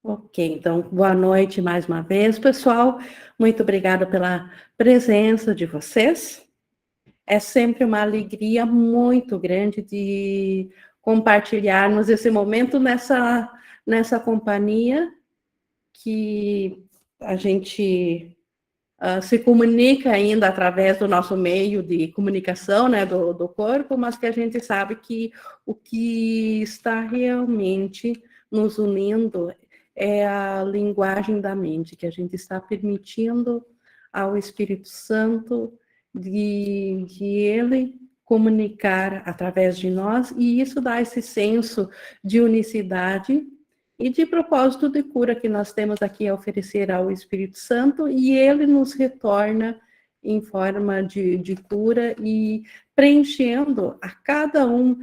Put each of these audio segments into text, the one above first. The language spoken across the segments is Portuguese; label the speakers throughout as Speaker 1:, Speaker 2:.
Speaker 1: Ok, então, boa noite mais uma vez, pessoal. Muito obrigada pela presença de vocês. É sempre uma alegria muito grande de compartilharmos esse momento nessa companhia que a gente se comunica ainda através do nosso meio de comunicação, né, do corpo, mas que a gente sabe que o que está realmente nos unindo é a linguagem da mente, que a gente está permitindo ao Espírito Santo de ele comunicar através de nós, e isso dá esse senso de unicidade e de propósito de cura que nós temos aqui a oferecer ao Espírito Santo, e ele nos retorna em forma de cura e preenchendo a cada um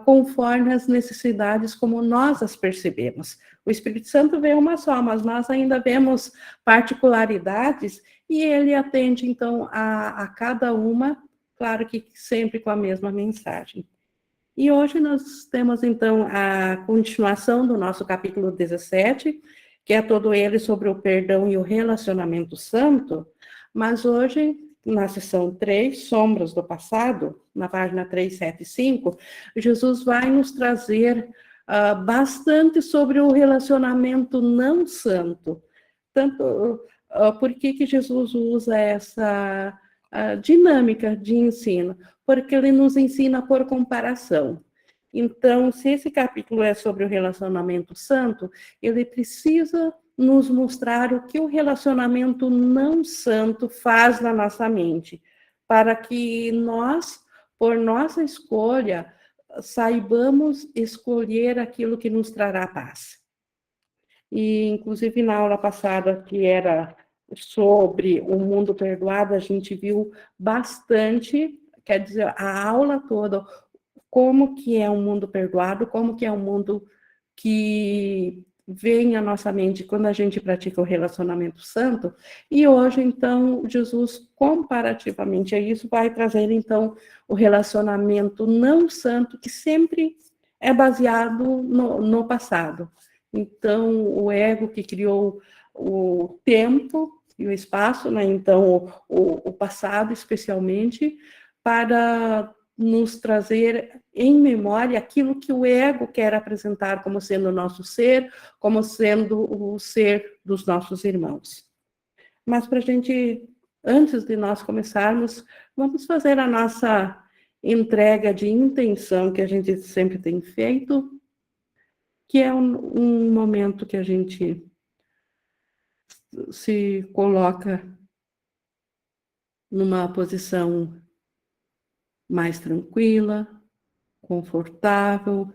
Speaker 1: conforme as necessidades como nós as percebemos. O Espírito Santo vê uma só, mas nós ainda vemos particularidades e ele atende, então, a cada uma, claro que sempre com a mesma mensagem. E hoje nós temos, então, a continuação do nosso capítulo 17, que é todo ele sobre o perdão e o relacionamento santo, mas hoje, na seção 3, Sombras do Passado, na página 375, Jesus vai nos trazer bastante sobre o relacionamento não santo. Tanto, por que Jesus usa essa dinâmica de ensino? Porque ele nos ensina por comparação. Então, se esse capítulo é sobre o relacionamento santo, ele precisa nos mostrar o que o relacionamento não santo faz na nossa mente, para que nós, por nossa escolha, saibamos escolher aquilo que nos trará paz. E, inclusive, na aula passada, que era sobre o mundo perdoado, a gente viu bastante, quer dizer, a aula toda, como que é um mundo perdoado, como que é um mundo que vem à nossa mente quando a gente pratica o relacionamento santo. E hoje, então, Jesus, comparativamente a isso, vai trazer, então, o relacionamento não santo, que sempre é baseado no passado. Então, o ego que criou o tempo e o espaço, né? Então, o passado, especialmente, para nos trazer em memória aquilo que o ego quer apresentar como sendo o nosso ser, como sendo o ser dos nossos irmãos. Mas para a gente, antes de nós começarmos, vamos fazer a nossa entrega de intenção que a gente sempre tem feito, que é um momento que a gente se coloca numa posição mais tranquila, confortável,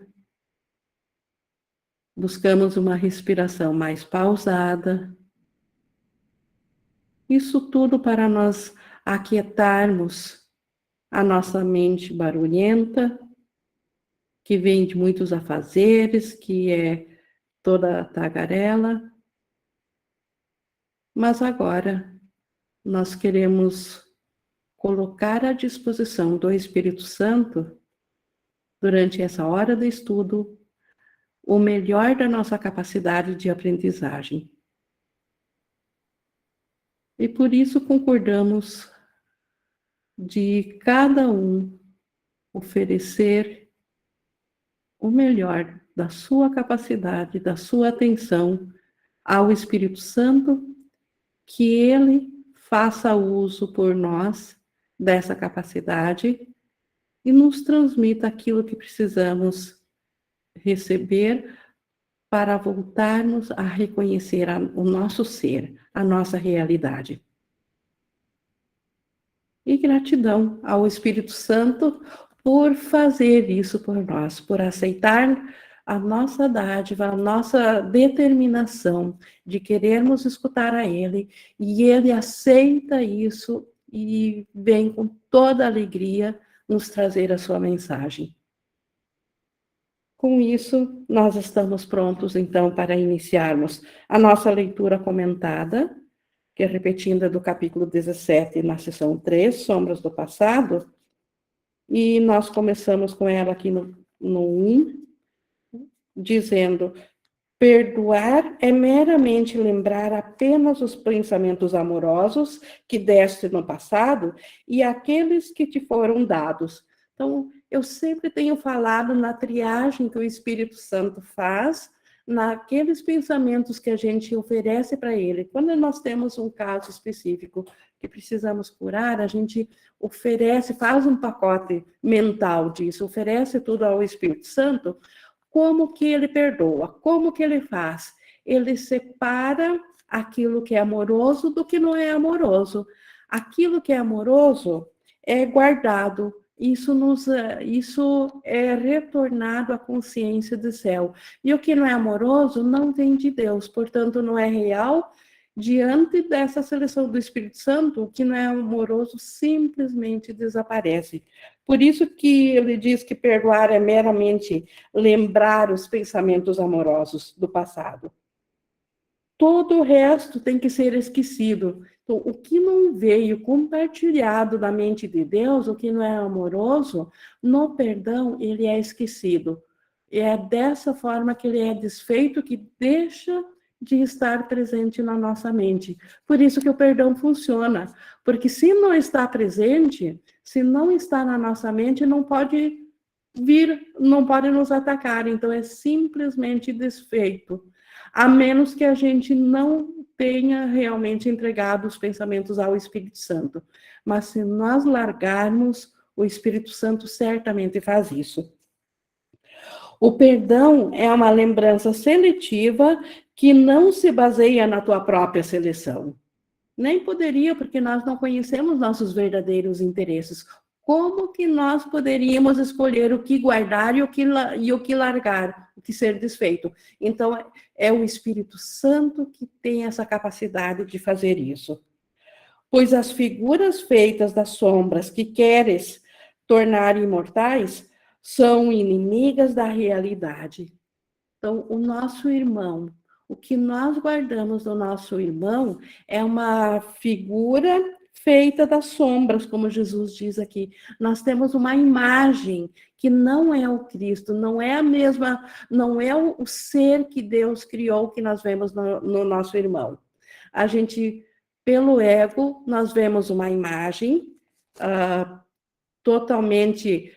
Speaker 1: buscamos uma respiração mais pausada. Isso tudo para nós aquietarmos a nossa mente barulhenta, que vem de muitos afazeres, que é toda tagarela. Mas agora nós queremos colocar à disposição do Espírito Santo, durante essa hora de estudo, o melhor da nossa capacidade de aprendizagem. E por isso concordamos de cada um oferecer o melhor da sua capacidade, da sua atenção ao Espírito Santo, que ele faça uso por nós dessa capacidade e nos transmita aquilo que precisamos receber para voltarmos a reconhecer o nosso ser, a nossa realidade. E gratidão ao Espírito Santo por fazer isso por nós, por aceitar a nossa dádiva, a nossa determinação de querermos escutar a Ele, e Ele aceita isso e vem com toda alegria nos trazer a sua mensagem. Com isso, nós estamos prontos, então, para iniciarmos a nossa leitura comentada, que é repetida do capítulo 17, na seção 3, Sombras do Passado, e nós começamos com ela aqui no 1, dizendo: Perdoar é meramente lembrar apenas os pensamentos amorosos que deste no passado e aqueles que te foram dados. Então, eu sempre tenho falado na triagem que o Espírito Santo faz, naqueles pensamentos que a gente oferece para ele. Quando nós temos um caso específico que precisamos curar, a gente oferece, faz um pacote mental disso, oferece tudo ao Espírito Santo. Como que ele perdoa? Como que ele faz? Ele separa aquilo que é amoroso do que não é amoroso. Aquilo que é amoroso é guardado. Isso é retornado à consciência do céu. E o que não é amoroso não vem de Deus, portanto, não é real. Diante dessa seleção do Espírito Santo, o que não é amoroso simplesmente desaparece. Por isso que ele diz que perdoar é meramente lembrar os pensamentos amorosos do passado. Todo o resto tem que ser esquecido. Então, o que não veio compartilhado da mente de Deus, o que não é amoroso, no perdão, ele é esquecido. E é dessa forma que ele é desfeito, que deixa de estar presente na nossa mente. Por isso que o perdão funciona. Porque se não está presente, se não está na nossa mente, não pode vir, não pode nos atacar. Então, é simplesmente desfeito. A menos que a gente não tenha realmente entregado os pensamentos ao Espírito Santo. Mas se nós largarmos, o Espírito Santo certamente faz isso. O perdão é uma lembrança seletiva que não se baseia na tua própria seleção. Nem poderia, porque nós não conhecemos nossos verdadeiros interesses. Como que nós poderíamos escolher o que guardar e o que largar, o que ser desfeito? Então, é o Espírito Santo que tem essa capacidade de fazer isso. Pois as figuras feitas das sombras que queres tornar imortais são inimigas da realidade. Então, o nosso irmão, o que nós guardamos do nosso irmão é uma figura feita das sombras, como Jesus diz aqui. Nós temos uma imagem que não é o Cristo, não é a mesma, não é o ser que Deus criou que nós vemos no nosso irmão. A gente, pelo ego, nós vemos uma imagem totalmente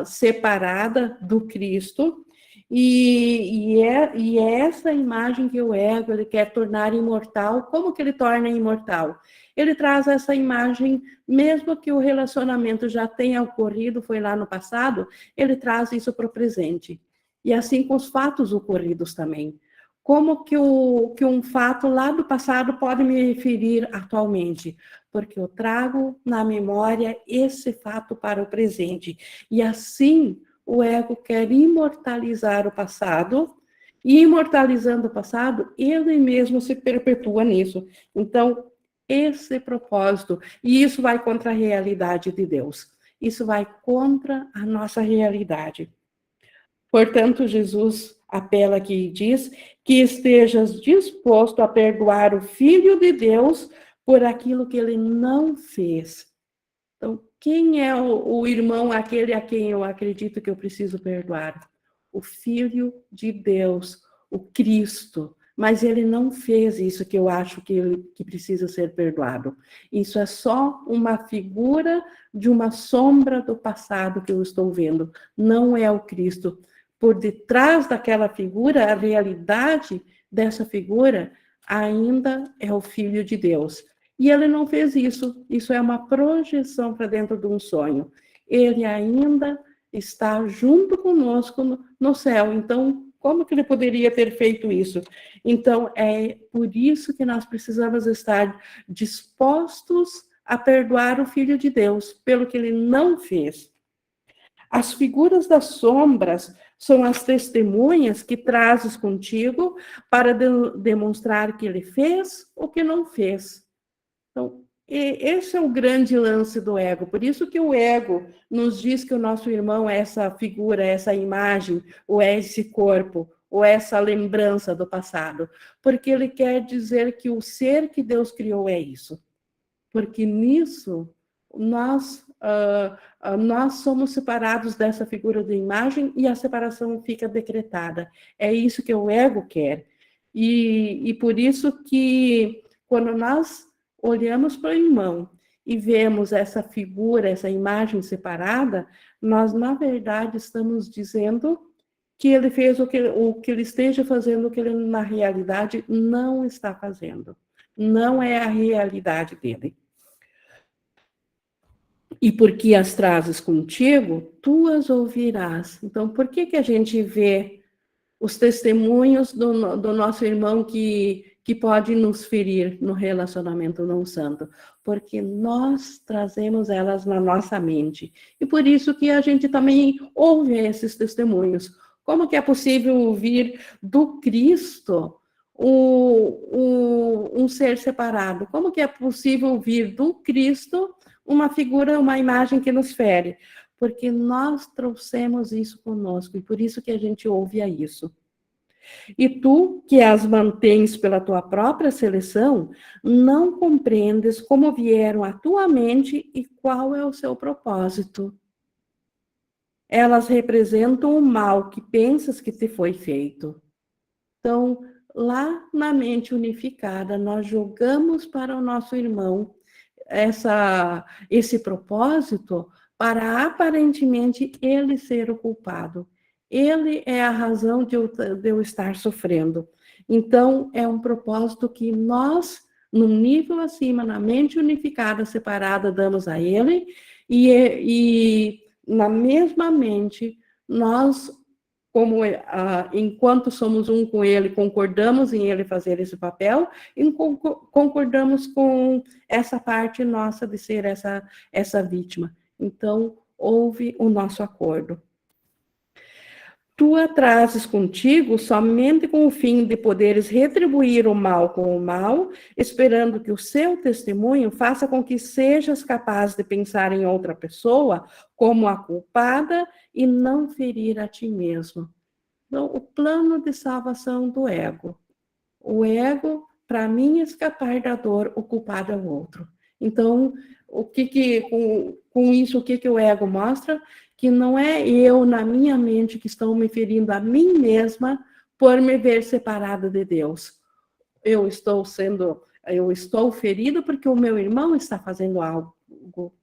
Speaker 1: separada do Cristo, e é essa imagem que o ego ele quer tornar imortal. Como que ele torna imortal? Ele traz essa imagem, mesmo que o relacionamento já tenha ocorrido, foi lá no passado, ele traz isso para o presente. E assim com os fatos ocorridos também. Como que um fato lá do passado pode me ferir atualmente? Porque eu trago na memória esse fato para o presente. E assim, o ego quer imortalizar o passado, e imortalizando o passado, ele mesmo se perpetua nisso. Então, esse propósito, e isso vai contra a realidade de Deus. Isso vai contra a nossa realidade. Portanto, Jesus apela aqui e diz que estejas disposto a perdoar o Filho de Deus por aquilo que ele não fez. Então, quem é o irmão, aquele a quem eu acredito que eu preciso perdoar? O Filho de Deus, o Cristo. Mas ele não fez isso que eu acho que precisa ser perdoado. Isso é só uma figura de uma sombra do passado que eu estou vendo. Não é o Cristo. Por detrás daquela figura, a realidade dessa figura ainda é o Filho de Deus. E ele não fez isso. Isso é uma projeção para dentro de um sonho. Ele ainda está junto conosco no céu. Então, como que ele poderia ter feito isso? Então, é por isso que nós precisamos estar dispostos a perdoar o Filho de Deus, pelo que ele não fez. As figuras das sombras são as testemunhas que trazes contigo para demonstrar que ele fez ou que não fez. Então, esse é o grande lance do ego. Por isso que o ego nos diz que o nosso irmão é essa figura, essa imagem, ou é esse corpo, ou é essa lembrança do passado. Porque ele quer dizer que o ser que Deus criou é isso. Porque nisso, nós nós somos separados dessa figura de imagem e a separação fica decretada. É isso que o ego quer. E por isso que, quando nós olhamos para o irmão e vemos essa figura, essa imagem separada, nós, na verdade, estamos dizendo que ele fez o que ele esteja fazendo, o que ele, na realidade, não está fazendo. Não é a realidade dele. E porque as trazes contigo, tu as ouvirás. Então, por que a gente vê os testemunhos do nosso irmão que pode nos ferir no relacionamento não santo? Porque nós trazemos elas na nossa mente. E por isso que a gente também ouve esses testemunhos. Como que é possível ouvir do Cristo um ser separado? Como que é possível ouvir do Cristo uma figura, uma imagem que nos fere? Porque nós trouxemos isso conosco, e por isso que a gente ouve a isso. E tu, que as mantens pela tua própria seleção, não compreendes como vieram à tua mente e qual é o seu propósito. Elas representam o mal que pensas que te foi feito. Então, lá na mente unificada, nós jogamos para o nosso irmão esse propósito para aparentemente ele ser o culpado. Ele é a razão de eu estar sofrendo. Então, é um propósito que nós, num nível acima, na mente unificada, separada, damos a ele, e na mesma mente, nós, enquanto somos um com ele, concordamos em ele fazer esse papel, e concordamos com essa parte nossa de ser essa vítima. Então, houve o nosso acordo. Tu a trazes contigo somente com o fim de poderes retribuir o mal com o mal, esperando que o seu testemunho faça com que sejas capaz de pensar em outra pessoa como a culpada e não ferir a ti mesmo. Então, o plano de salvação do ego. O ego, para mim, escapar da dor, o culpado é o outro. Então, com isso, o que o ego mostra? Que não é eu, na minha mente, que estou me ferindo a mim mesma por me ver separada de Deus. Eu estou ferido porque o meu irmão está fazendo algo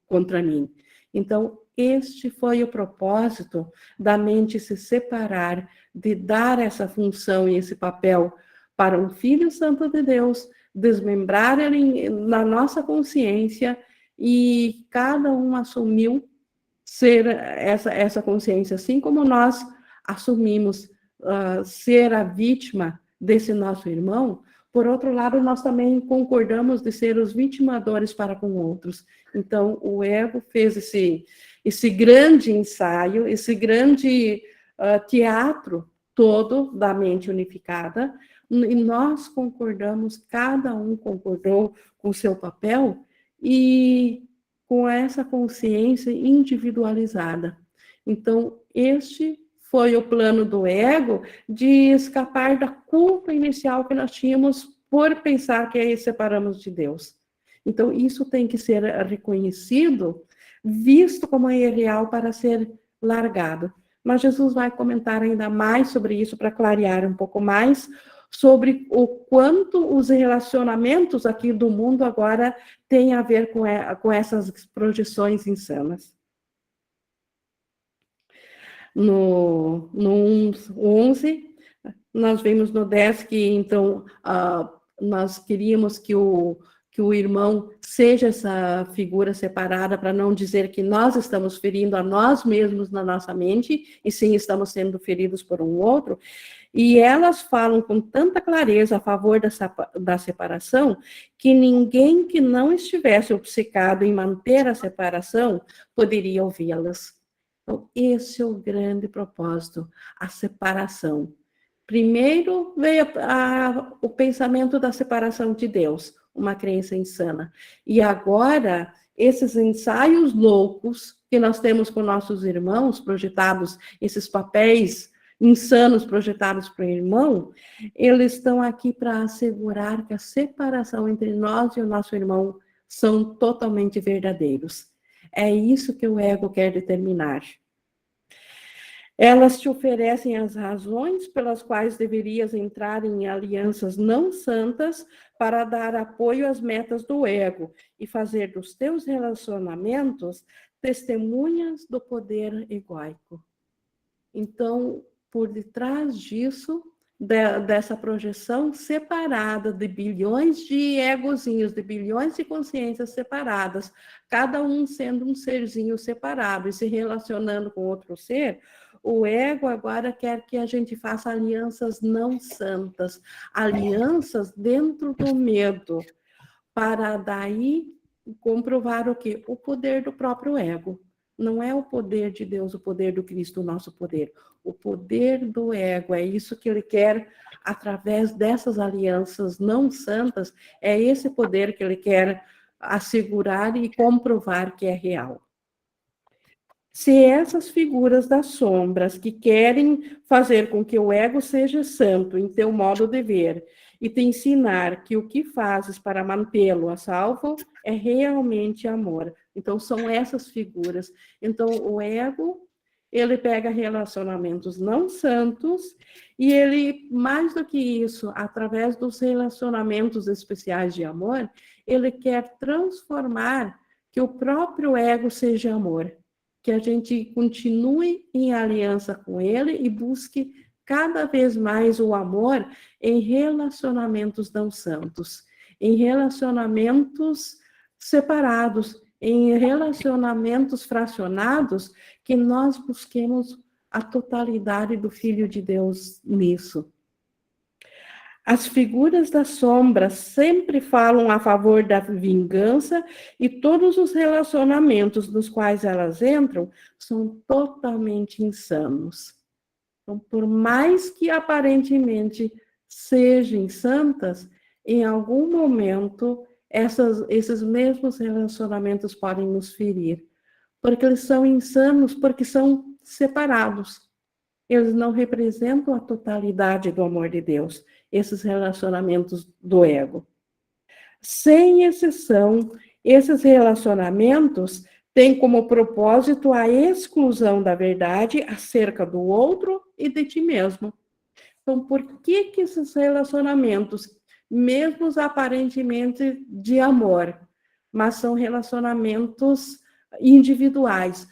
Speaker 1: contra mim. Então, este foi o propósito da mente se separar, de dar essa função e esse papel para um Filho Santo de Deus, desmembrar ele na nossa consciência, e cada um assumiu ser essa consciência, assim como nós assumimos ser a vítima desse nosso irmão. Por outro lado, nós também concordamos de ser os vitimadores para com outros. Então, o ego fez esse grande ensaio, esse grande teatro todo da mente unificada, e nós concordamos, cada um concordou com o seu papel, e com essa consciência individualizada. Então, este foi o plano do ego de escapar da culpa inicial que nós tínhamos por pensar que separamos de Deus. Então, isso tem que ser reconhecido, visto como é real para ser largado. Mas Jesus vai comentar ainda mais sobre isso para clarear um pouco mais sobre o quanto os relacionamentos aqui do mundo agora têm a ver com essas projeções insanas. No 11, nós vimos no 10 que, então, nós queríamos que o irmão seja essa figura separada, para não dizer que nós estamos ferindo a nós mesmos na nossa mente, e sim estamos sendo feridos por um outro. E elas falam com tanta clareza a favor da separação, que ninguém que não estivesse obcecado em manter a separação poderia ouvi-las. Então, esse é o grande propósito, a separação. Primeiro veio o pensamento da separação de Deus, uma crença insana. E agora, esses ensaios loucos que nós temos com nossos irmãos, projetados, esses papéis insanos projetados para o irmão, eles estão aqui para assegurar que a separação entre nós e o nosso irmão são totalmente verdadeiros. É isso que o ego quer determinar. Elas te oferecem as razões pelas quais deverias entrar em alianças não santas para dar apoio às metas do ego e fazer dos teus relacionamentos testemunhas do poder egóico. Então, por detrás disso, dessa projeção separada de bilhões de egozinhos, de bilhões de consciências separadas, cada um sendo um serzinho separado e se relacionando com outro ser, o ego agora quer que a gente faça alianças não santas, alianças dentro do medo, para daí comprovar o quê? O poder do próprio ego. Não é o poder de Deus, o poder do Cristo, o nosso poder. O poder do ego, é isso que ele quer, através dessas alianças não santas, é esse poder que ele quer assegurar e comprovar que é real. Se essas figuras das sombras que querem fazer com que o ego seja santo em teu modo de ver e te ensinar que o que fazes para mantê-lo a salvo é realmente amor. Então, são essas figuras. Então, o ego, ele pega relacionamentos não santos e ele, mais do que isso, através dos relacionamentos especiais de amor, ele quer transformar que o próprio ego seja amor, que a gente continue em aliança com ele e busque cada vez mais o amor em relacionamentos não santos, em relacionamentos separados, em relacionamentos fracionados, que nós busquemos a totalidade do Filho de Deus nisso. As figuras das sombras sempre falam a favor da vingança e todos os relacionamentos nos quais elas entram são totalmente insanos. Então, por mais que aparentemente sejam santas, em algum momento esses mesmos relacionamentos podem nos ferir, porque eles são insanos, porque são separados. Eles não representam a totalidade do amor de Deus, esses relacionamentos do ego. Sem exceção, esses relacionamentos têm como propósito a exclusão da verdade acerca do outro e de ti mesmo. Então, por que esses relacionamentos, mesmo aparentemente de amor, mas são relacionamentos individuais,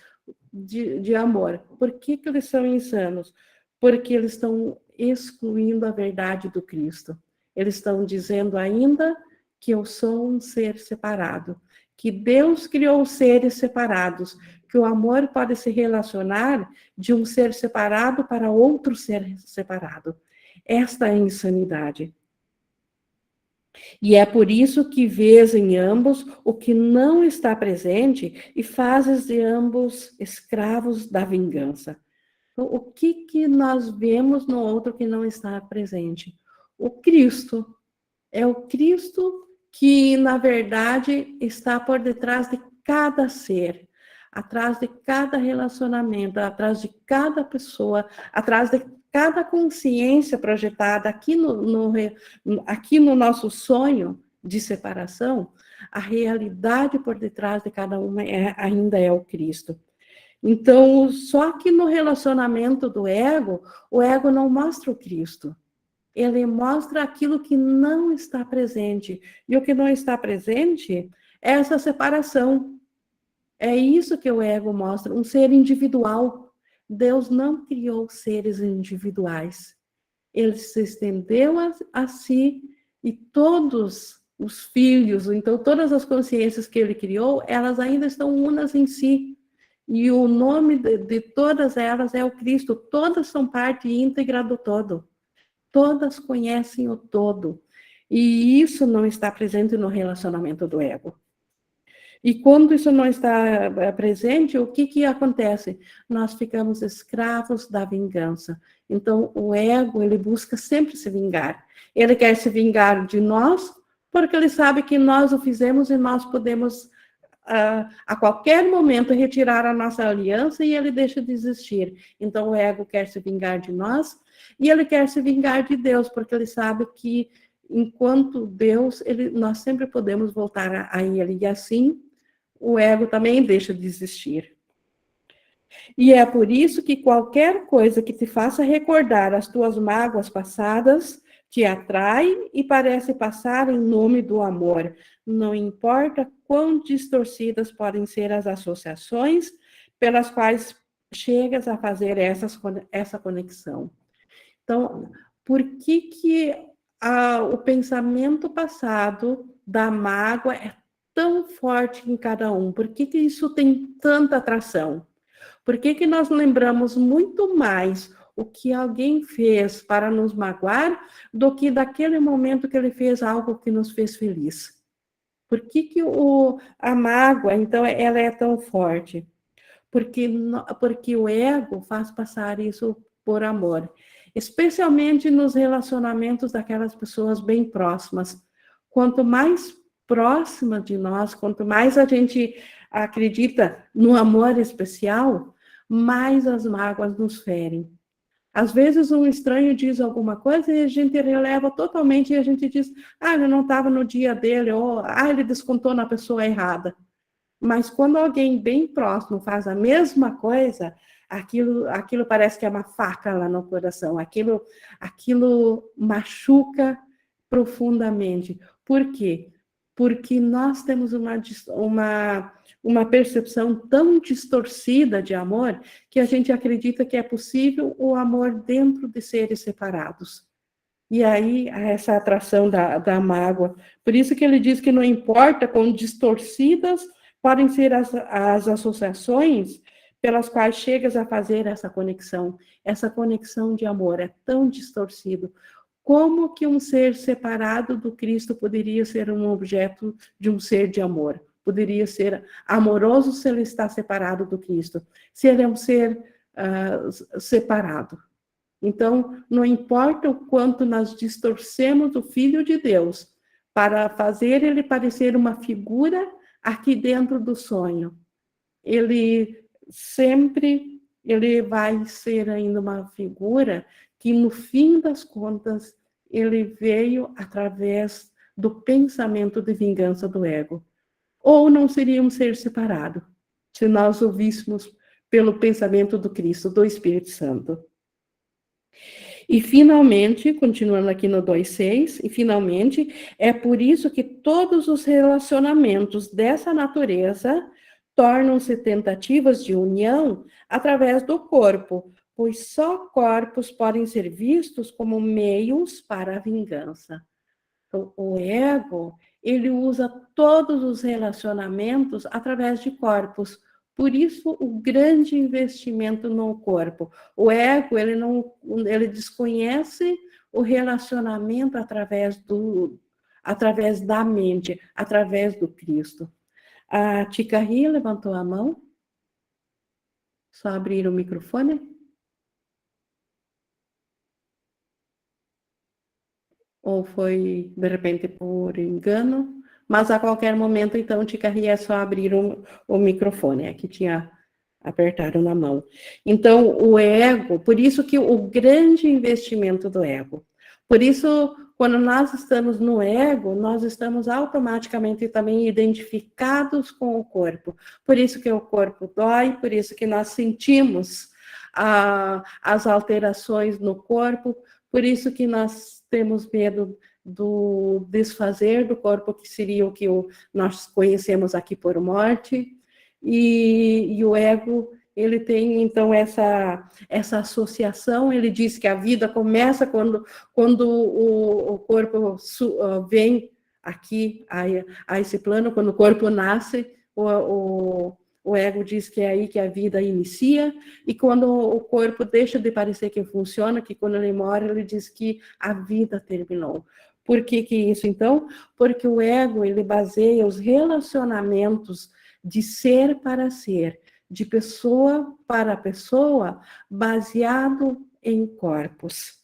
Speaker 1: de amor. Por que eles são insanos? Porque eles estão excluindo a verdade do Cristo. Eles estão dizendo ainda que eu sou um ser separado, que Deus criou seres separados, que o amor pode se relacionar de um ser separado para outro ser separado. Esta é a insanidade. E é por isso que vês em ambos o que não está presente e fazes de ambos escravos da vingança. Então, o que nós vemos no outro que não está presente? O Cristo. É o Cristo que, na verdade, está por detrás de cada ser, atrás de cada relacionamento, atrás de cada pessoa, atrás de cada consciência projetada aqui no nosso sonho de separação, a realidade por detrás de cada uma ainda é o Cristo. Então, só que no relacionamento do ego, o ego não mostra o Cristo. Ele mostra aquilo que não está presente. E o que não está presente é essa separação. É isso que o ego mostra, um ser individual. Deus não criou seres individuais. Ele se estendeu a si e todos os filhos, então todas as consciências que ele criou, elas ainda estão unas em si. E o nome de todas elas é o Cristo. Todas são parte íntegra do todo. Todas conhecem o todo. E isso não está presente no relacionamento do ego. E quando isso não está presente, o que acontece? Nós ficamos escravos da vingança. Então, o ego, ele busca sempre se vingar. Ele quer se vingar de nós, porque ele sabe que nós o fizemos e nós podemos, a qualquer momento, retirar a nossa aliança e ele deixa de existir. Então, o ego quer se vingar de nós e ele quer se vingar de Deus, porque ele sabe que, enquanto Deus, nós sempre podemos voltar a ele. E assim, o ego também deixa de existir. E é por isso que qualquer coisa que te faça recordar as tuas mágoas passadas te atrai e parece passar em nome do amor. Não importa quão distorcidas podem ser as associações pelas quais chegas a fazer essa conexão. Então, por que o pensamento passado da mágoa é tão forte em cada um? Por que isso tem tanta atração? Por que nós lembramos muito mais o que alguém fez para nos magoar do que daquele momento que ele fez algo que nos fez feliz? Por que a mágoa, então, ela é tão forte? Porque o ego faz passar isso por amor, especialmente nos relacionamentos daquelas pessoas bem próximas. Quanto mais próxima de nós, quanto mais a gente acredita no amor especial, mais as mágoas nos ferem. Às vezes um estranho diz alguma coisa e a gente releva totalmente e a gente diz, ele não estava no dia dele, ou ele descontou na pessoa errada. Mas quando alguém bem próximo faz a mesma coisa, aquilo parece que é uma faca lá no coração, aquilo machuca profundamente. Por quê? Porque nós temos uma percepção tão distorcida de amor que a gente acredita que é possível o amor dentro de seres separados. E aí, essa atração da mágoa. Por isso que ele diz que não importa quão distorcidas podem ser as associações pelas quais chegas a fazer essa conexão de amor, é tão distorcido. Como que um ser separado do Cristo poderia ser um objeto de um ser de amor? Poderia ser amoroso se ele está separado do Cristo, se ele é um ser separado. Então, não importa o quanto nós distorcemos o Filho de Deus para fazer ele parecer uma figura aqui dentro do sonho, ele vai ser ainda uma figura que, no fim das contas, ele veio através do pensamento de vingança do ego. Ou não seria um ser separado, se nós ouvíssemos pelo pensamento do Cristo, do Espírito Santo. E, finalmente, continuando aqui no 2.6, e, finalmente, é por isso que todos os relacionamentos dessa natureza tornam-se tentativas de união através do corpo, pois só corpos podem ser vistos como meios para a vingança. Então, o ego, ele usa todos os relacionamentos através de corpos. Por isso, o grande investimento no corpo. O ego, ele desconhece o relacionamento através da mente, através do Cristo. A Tica Ria levantou a mão. Só abrir o microfone. Ou foi, de repente, por engano? Mas a qualquer momento, então, Tica Ria é só abrir o microfone. Aqui tinha apertado na mão. Então, o ego, por isso que o grande investimento do ego. Por isso, quando nós estamos no ego, nós estamos automaticamente também identificados com o corpo. Por isso que o corpo dói, por isso que nós sentimos as alterações no corpo, por isso que nós temos medo do desfazer do corpo, que seria o que nós conhecemos aqui por morte. E o ego, ele tem, então, essa associação. Ele diz que a vida começa quando o corpo vem aqui a esse plano, quando o corpo nasce, o ego diz que é aí que a vida inicia, e quando o corpo deixa de parecer que funciona, que quando ele morre, ele diz que a vida terminou. Por que isso, então? Porque o ego, ele baseia os relacionamentos de ser para ser, de pessoa para pessoa, baseado em corpos.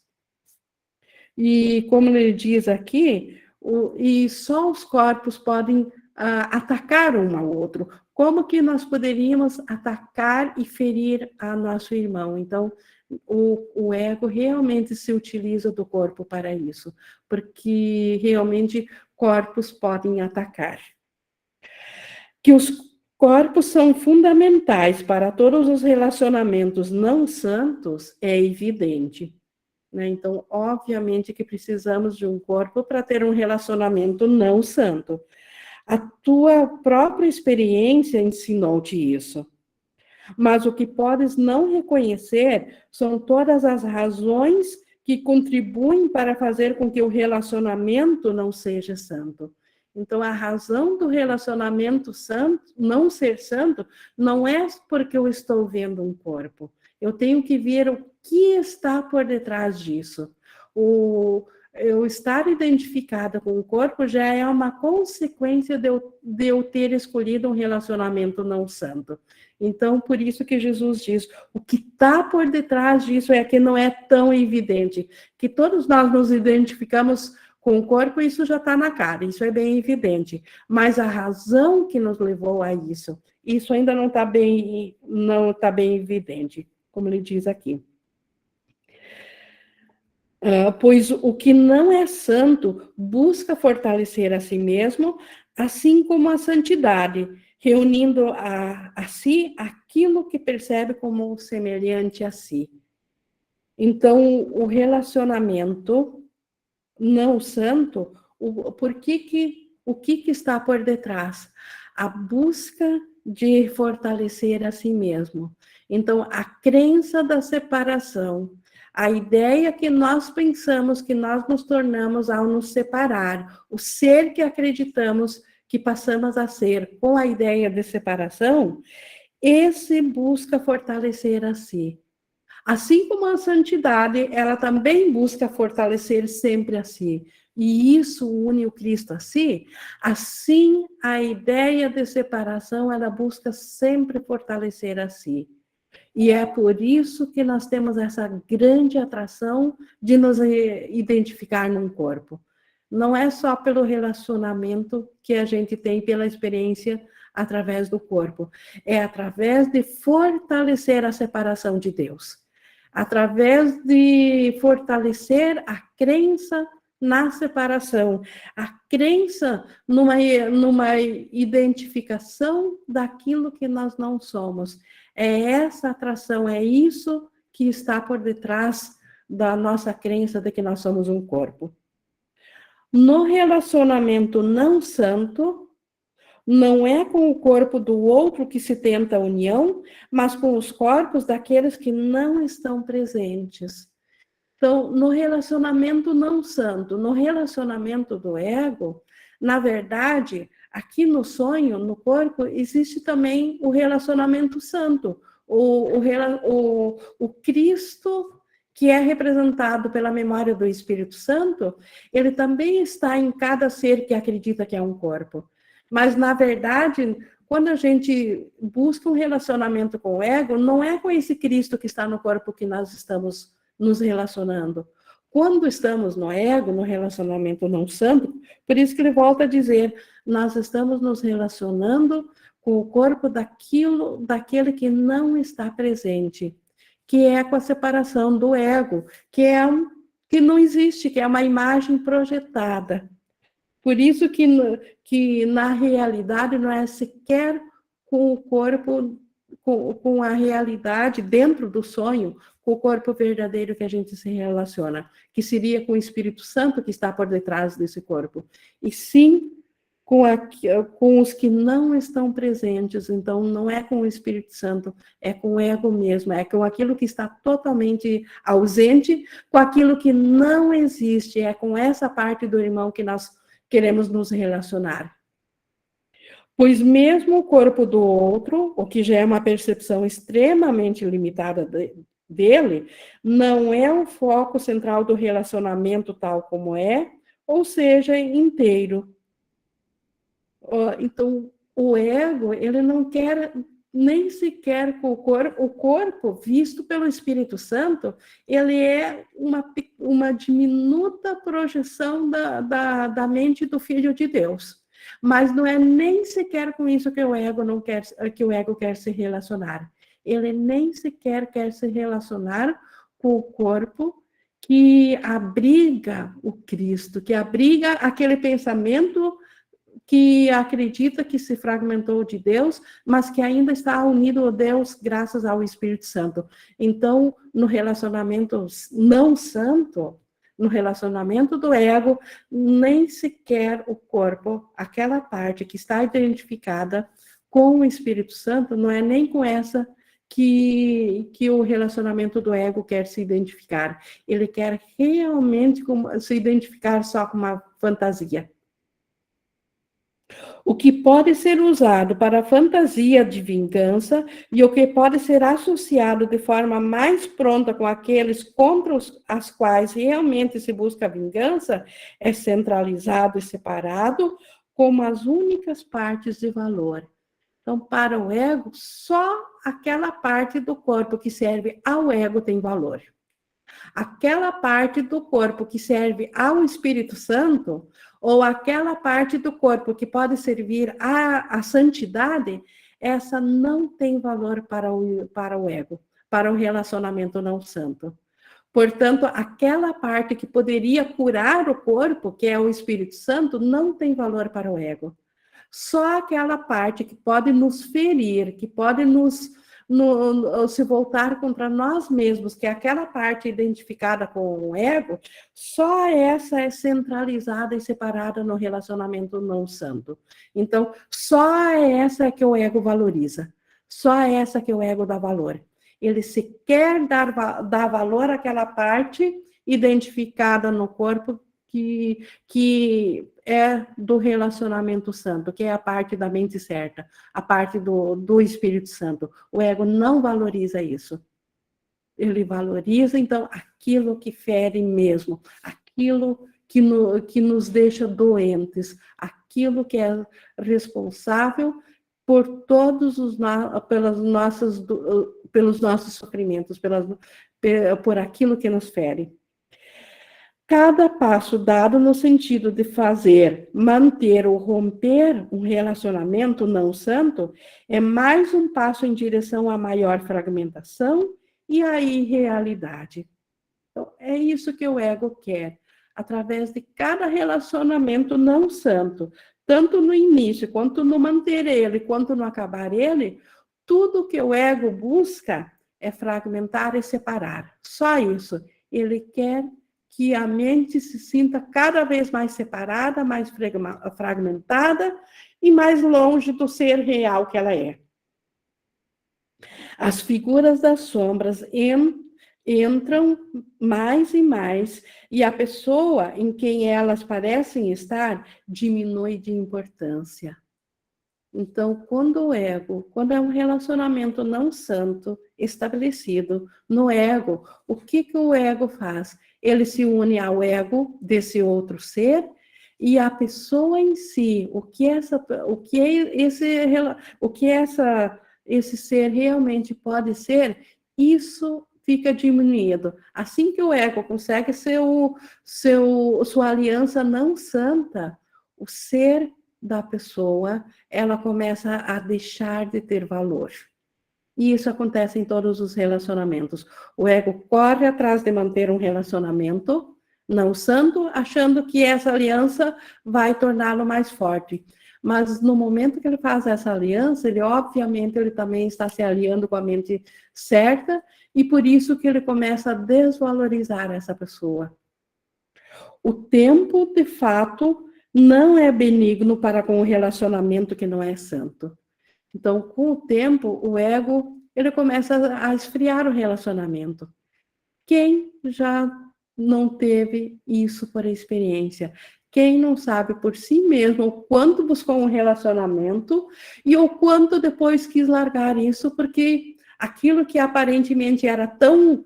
Speaker 1: E como ele diz aqui, e só os corpos podem atacar um ao outro. Como que nós poderíamos atacar e ferir a nosso irmão? Então, o ego realmente se utiliza do corpo para isso, porque realmente corpos podem atacar. Que os Corpos são fundamentais para todos os relacionamentos não santos, é evidente, né? Então, obviamente que precisamos de um corpo para ter um relacionamento não santo. A tua própria experiência ensinou-te isso. Mas o que podes não reconhecer são todas as razões que contribuem para fazer com que o relacionamento não seja santo. Então, a razão do relacionamento santo, não ser santo, não é porque eu estou vendo um corpo. Eu tenho que ver o que está por detrás disso. Eu estar identificada com o corpo já é uma consequência de eu ter escolhido um relacionamento não santo. Então, por isso que Jesus diz, o que está por detrás disso é que não é tão evidente, que todos nós nos identificamos com o corpo, isso já está na cara, isso é bem evidente, mas a razão que nos levou a isso ainda não tá bem evidente, como ele diz aqui. Pois o que não é santo busca fortalecer a si mesmo, assim como a santidade, reunindo a si aquilo que percebe como semelhante a si. Então, o relacionamento não santo, o que está por detrás? A busca de fortalecer a si mesmo. Então, a crença da separação, a ideia que nós pensamos que nós nos tornamos ao nos separar, o ser que acreditamos que passamos a ser com a ideia de separação, esse busca fortalecer a si. Assim como a santidade, ela também busca fortalecer sempre a si. E isso une o Cristo a si. Assim, a ideia de separação, ela busca sempre fortalecer a si. E é por isso que nós temos essa grande atração de nos identificar num corpo. Não é só pelo relacionamento que a gente tem, pela experiência através do corpo. É através de fortalecer a separação de Deus. Através de fortalecer a crença na separação, a crença numa identificação daquilo que nós não somos. É essa atração, é isso que está por detrás da nossa crença de que nós somos um corpo. No relacionamento não santo, não é com o corpo do outro que se tenta a união, mas com os corpos daqueles que não estão presentes. Então, no relacionamento não santo, no relacionamento do ego, na verdade, aqui no sonho, no corpo, existe também o relacionamento santo, o Cristo, que é representado pela memória do Espírito Santo, ele também está em cada ser que acredita que é um corpo. Mas, na verdade, quando a gente busca um relacionamento com o ego, não é com esse Cristo que está no corpo que nós estamos nos relacionando. Quando estamos no ego, no relacionamento não santo, por isso que ele volta a dizer, nós estamos nos relacionando com o corpo daquele que não está presente, que é com a separação do ego, que não existe, que é uma imagem projetada. Por isso que na realidade não é sequer com o corpo, com a realidade dentro do sonho, com o corpo verdadeiro que a gente se relaciona, que seria com o Espírito Santo que está por detrás desse corpo, e sim com os que não estão presentes. Então, não é com o Espírito Santo, é com o ego mesmo, é com aquilo que está totalmente ausente, com aquilo que não existe, é com essa parte do irmão que nós queremos nos relacionar. Pois mesmo o corpo do outro, o que já é uma percepção extremamente limitada dele, não é o foco central do relacionamento tal como é, ou seja, inteiro. Então, o ego, ele não quer nem sequer com o corpo visto pelo Espírito Santo, ele é uma diminuta projeção da mente do Filho de Deus. Mas não é nem sequer com isso que o ego quer se relacionar. Ele nem sequer quer se relacionar com o corpo que abriga o Cristo, que abriga aquele pensamento que acredita que se fragmentou de Deus, mas que ainda está unido a Deus graças ao Espírito Santo. Então, no relacionamento não santo, no relacionamento do ego, nem sequer o corpo, aquela parte que está identificada com o Espírito Santo, não é nem com essa que o relacionamento do ego quer se identificar. Ele quer realmente se identificar só com uma fantasia. O que pode ser usado para fantasia de vingança e o que pode ser associado de forma mais pronta com aqueles contra as quais realmente se busca vingança é centralizado e separado como as únicas partes de valor. Então, para o ego, só aquela parte do corpo que serve ao ego tem valor. Aquela parte do corpo que serve ao Espírito Santo, ou aquela parte do corpo que pode servir à santidade, essa não tem valor para o ego, para o relacionamento não santo. Portanto, aquela parte que poderia curar o corpo, que é o Espírito Santo, não tem valor para o ego. Só aquela parte que pode nos ferir, que pode se voltar contra nós mesmos, que é aquela parte identificada com o ego, só essa é centralizada e separada no relacionamento não santo. Então, só essa é que o ego valoriza, só essa que o ego dá valor. Ele se quer dar valor àquela parte identificada no corpo que é do relacionamento santo, que é a parte da mente certa, a parte do Espírito Santo. O ego não valoriza isso. Ele valoriza, então, aquilo que fere mesmo, aquilo que nos deixa doentes, aquilo que é responsável por todos pelos nossos sofrimentos, por aquilo que nos fere. Cada passo dado no sentido de manter ou romper um relacionamento não santo é mais um passo em direção à maior fragmentação e à irrealidade. Então, é isso que o ego quer, através de cada relacionamento não santo, tanto no início, quanto no manter ele, quanto no acabar ele, tudo que o ego busca é fragmentar e separar. Só isso. Ele quer que a mente se sinta cada vez mais separada, mais fragmentada e mais longe do ser real que ela é. As figuras das sombras entram mais e mais, e a pessoa em quem elas parecem estar diminui de importância. Então, quando é um relacionamento não santo estabelecido no ego, o que o ego faz? Ele se une ao ego desse outro ser e a pessoa em si, esse ser realmente pode ser, isso fica diminuído. Assim que o ego consegue sua aliança não santa, o ser da pessoa, ela começa a deixar de ter valor. E isso acontece em todos os relacionamentos. O ego corre atrás de manter um relacionamento não santo, achando que essa aliança vai torná-lo mais forte. Mas no momento que ele faz essa aliança, ele também está se aliando com a mente certa, e por isso que ele começa a desvalorizar essa pessoa. O tempo, de fato, não é benigno para com o relacionamento que não é santo. Então, com o tempo, o ego, ele começa a esfriar o relacionamento. Quem já não teve isso por experiência? Quem não sabe por si mesmo o quanto buscou um relacionamento e o quanto depois quis largar isso, porque aquilo que aparentemente era tão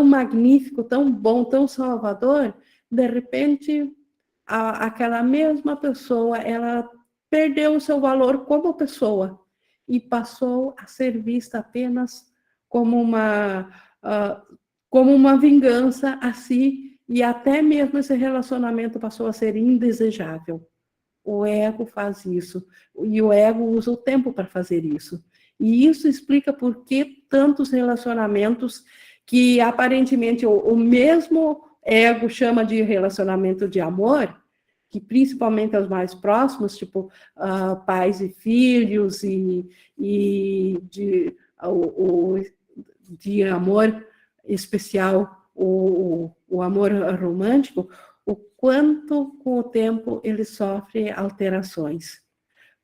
Speaker 1: magnífico, tão bom, tão salvador, de repente aquela mesma pessoa, ela perdeu o seu valor como pessoa e passou a ser vista apenas como uma vingança a si, e até mesmo esse relacionamento passou a ser indesejável. O ego faz isso, e o ego usa o tempo para fazer isso. E isso explica por que tantos relacionamentos que aparentemente o mesmo ego chama de relacionamento de amor, que principalmente aos mais próximos, tipo pais e filhos, e de amor especial, o amor romântico, o quanto com o tempo ele sofre alterações,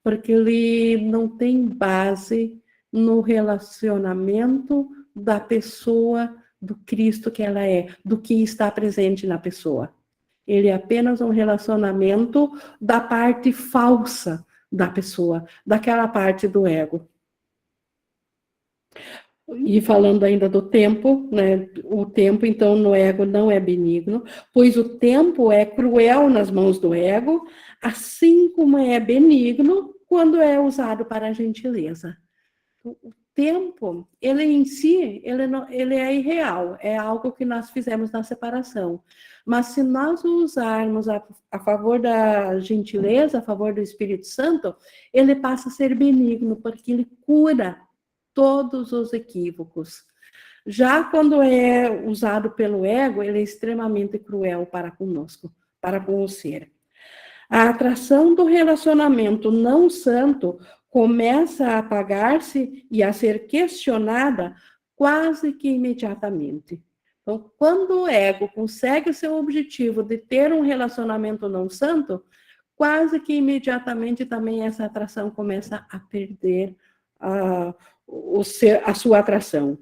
Speaker 1: porque ele não tem base no relacionamento da pessoa, do Cristo que ela é, do que está presente na pessoa. Ele é apenas um relacionamento da parte falsa da pessoa, daquela parte do ego. E falando ainda do tempo, né? O tempo, então, no ego não é benigno, pois o tempo é cruel nas mãos do ego, assim como é benigno quando é usado para a gentileza. O tempo, ele em si, ele é irreal, é algo que nós fizemos na separação. Mas se nós o usarmos a favor da gentileza, a favor do Espírito Santo, ele passa a ser benigno, porque ele cura todos os equívocos. Já quando é usado pelo ego, ele é extremamente cruel para conosco, para com o ser. A atração do relacionamento não santo começa a apagar-se e a ser questionada quase que imediatamente. Então, quando o ego consegue o seu objetivo de ter um relacionamento não santo, quase que imediatamente também essa atração começa a perder a sua atração.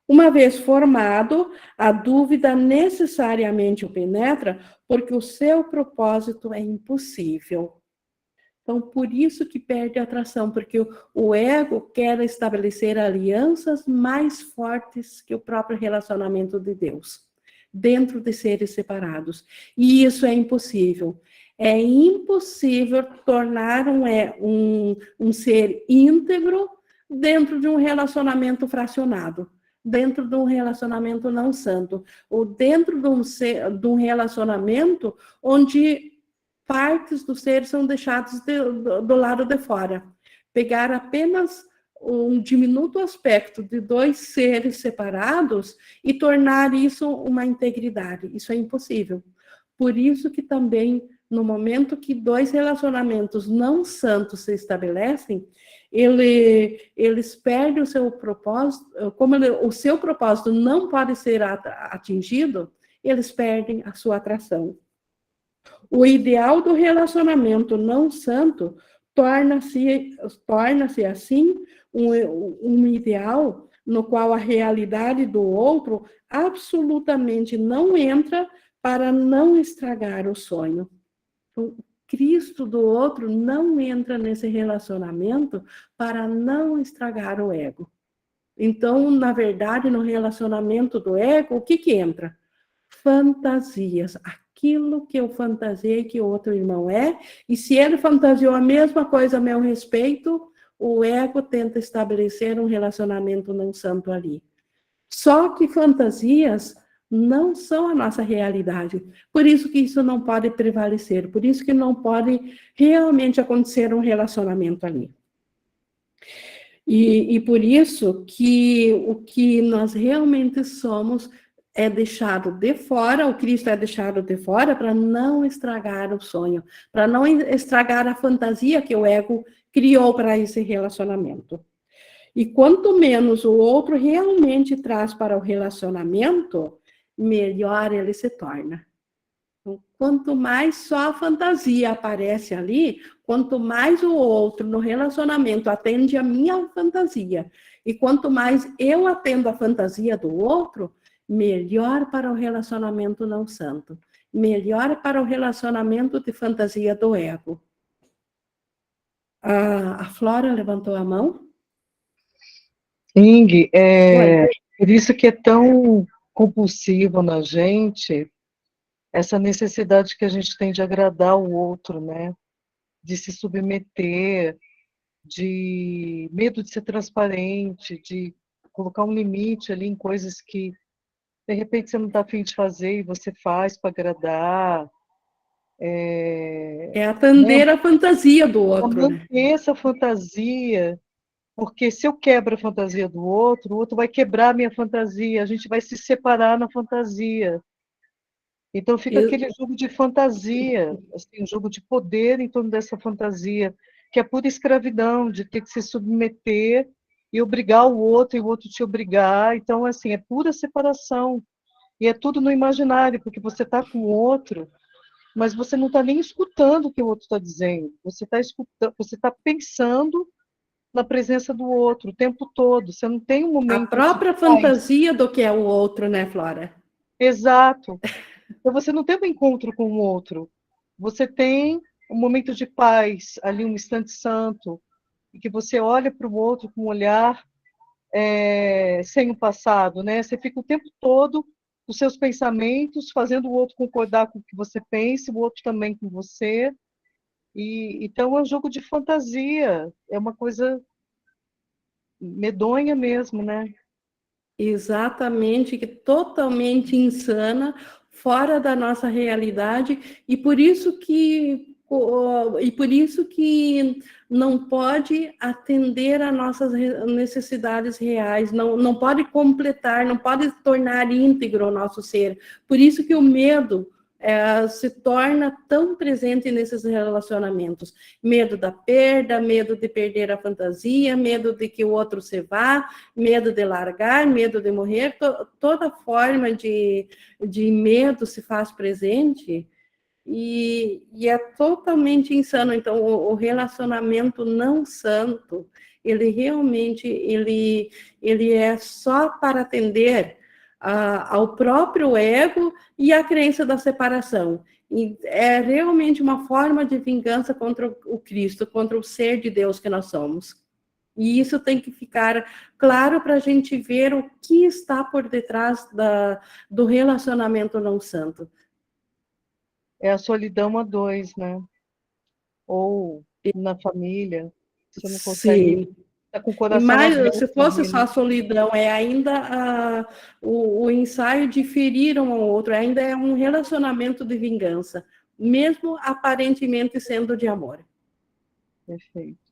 Speaker 1: Uma vez formado, a dúvida necessariamente o penetra, porque o seu propósito é impossível. Então, por isso que perde a atração, porque o ego quer estabelecer alianças mais fortes que o próprio relacionamento de Deus, dentro de seres separados. E isso é impossível. É impossível tornar um ser íntegro dentro de um relacionamento fracionado, dentro de um relacionamento não santo, ou dentro de um relacionamento onde partes do ser são deixadas do lado de fora. Pegar apenas um diminuto aspecto de dois seres separados e tornar isso uma integridade. Isso é impossível. Por isso que também, no momento que dois relacionamentos não santos se estabelecem, eles perdem o seu propósito, como o seu propósito não pode ser atingido, eles perdem a sua atração. O ideal do relacionamento não santo torna-se assim, um ideal no qual a realidade do outro absolutamente não entra para não estragar o sonho. O Cristo do outro não entra nesse relacionamento para não estragar o ego. Então, na verdade, no relacionamento do ego, o que entra? Fantasias, aquilo que eu fantasiei que o outro irmão é, e se ele fantasiou a mesma coisa a meu respeito, o ego tenta estabelecer um relacionamento não santo ali. Só que fantasias não são a nossa realidade. Por isso que isso não pode prevalecer, por isso que não pode realmente acontecer um relacionamento ali. E por isso que o que nós realmente somos é deixado de fora, o Cristo é deixado de fora para não estragar o sonho, para não estragar a fantasia que o ego criou para esse relacionamento. E quanto menos o outro realmente traz para o relacionamento, melhor ele se torna. Então, quanto mais só a fantasia aparece ali, quanto mais o outro no relacionamento atende a minha fantasia, e quanto mais eu atendo a fantasia do outro, melhor para o relacionamento não santo, melhor para o relacionamento de fantasia do ego. A Flora levantou a mão?
Speaker 2: Ing, por isso que é tão compulsivo na gente essa necessidade que a gente tem de agradar o outro, né? De se submeter, de medo de ser transparente, de colocar um limite ali em coisas que de repente você não está afim de fazer e você faz para agradar.
Speaker 1: É atender a fantasia do
Speaker 2: Para
Speaker 1: outro, né?
Speaker 2: manter essa fantasia, porque se eu quebro a fantasia do outro, o outro vai quebrar a minha fantasia, a gente vai se separar na fantasia. Então fica
Speaker 1: Eu-
Speaker 2: aquele jogo de fantasia, assim, um jogo de poder em torno dessa fantasia, que é pura escravidão, de ter que se submeter e obrigar o outro e o outro te obrigar. Então, assim, é pura separação. E é tudo no imaginário, porque você está com o outro, mas você não está nem escutando o que o outro está dizendo. Você está escutando, você está pensando na presença do outro o tempo todo. Você não tem um
Speaker 1: a
Speaker 2: momento de
Speaker 1: própria
Speaker 2: paz.
Speaker 1: fantasia do que é o outro, né, Flora?
Speaker 2: Exato. Então você não tem um encontro com o outro. Você tem um momento de paz, ali um instante santo, e que você olha para o outro com um olhar sem o passado, né? Você fica o tempo todo os seus pensamentos, fazendo o outro concordar com o que você pensa, o outro também com você. E então é um jogo de fantasia, é uma coisa medonha mesmo, né?
Speaker 1: Exatamente, que totalmente insana, fora da nossa realidade, e por isso que não pode atender às nossas necessidades reais, não pode completar, não pode tornar íntegro o nosso ser. Por isso que o medo se torna tão presente nesses relacionamentos. Medo da perda, medo de perder a fantasia, medo de que o outro se vá, medo de largar, medo de morrer, toda forma de medo se faz presente e é totalmente insano. Então, o relacionamento não santo, ele realmente, ele é só para atender ao próprio ego e à crença da separação. E é realmente uma forma de vingança contra o Cristo, contra o ser de Deus que nós somos. E isso tem que ficar claro para a gente ver o que está por detrás do relacionamento não santo.
Speaker 2: É a solidão a dois, né? Ou na família, você não consegue,
Speaker 1: Sim.
Speaker 2: tá com o
Speaker 1: E
Speaker 2: coração
Speaker 1: mais,
Speaker 2: aberto
Speaker 1: se fosse
Speaker 2: ali,
Speaker 1: só
Speaker 2: né?
Speaker 1: a solidão, é ainda o ensaio de ferir um ao outro, ainda é um relacionamento de vingança, mesmo aparentemente sendo de amor.
Speaker 2: Perfeito.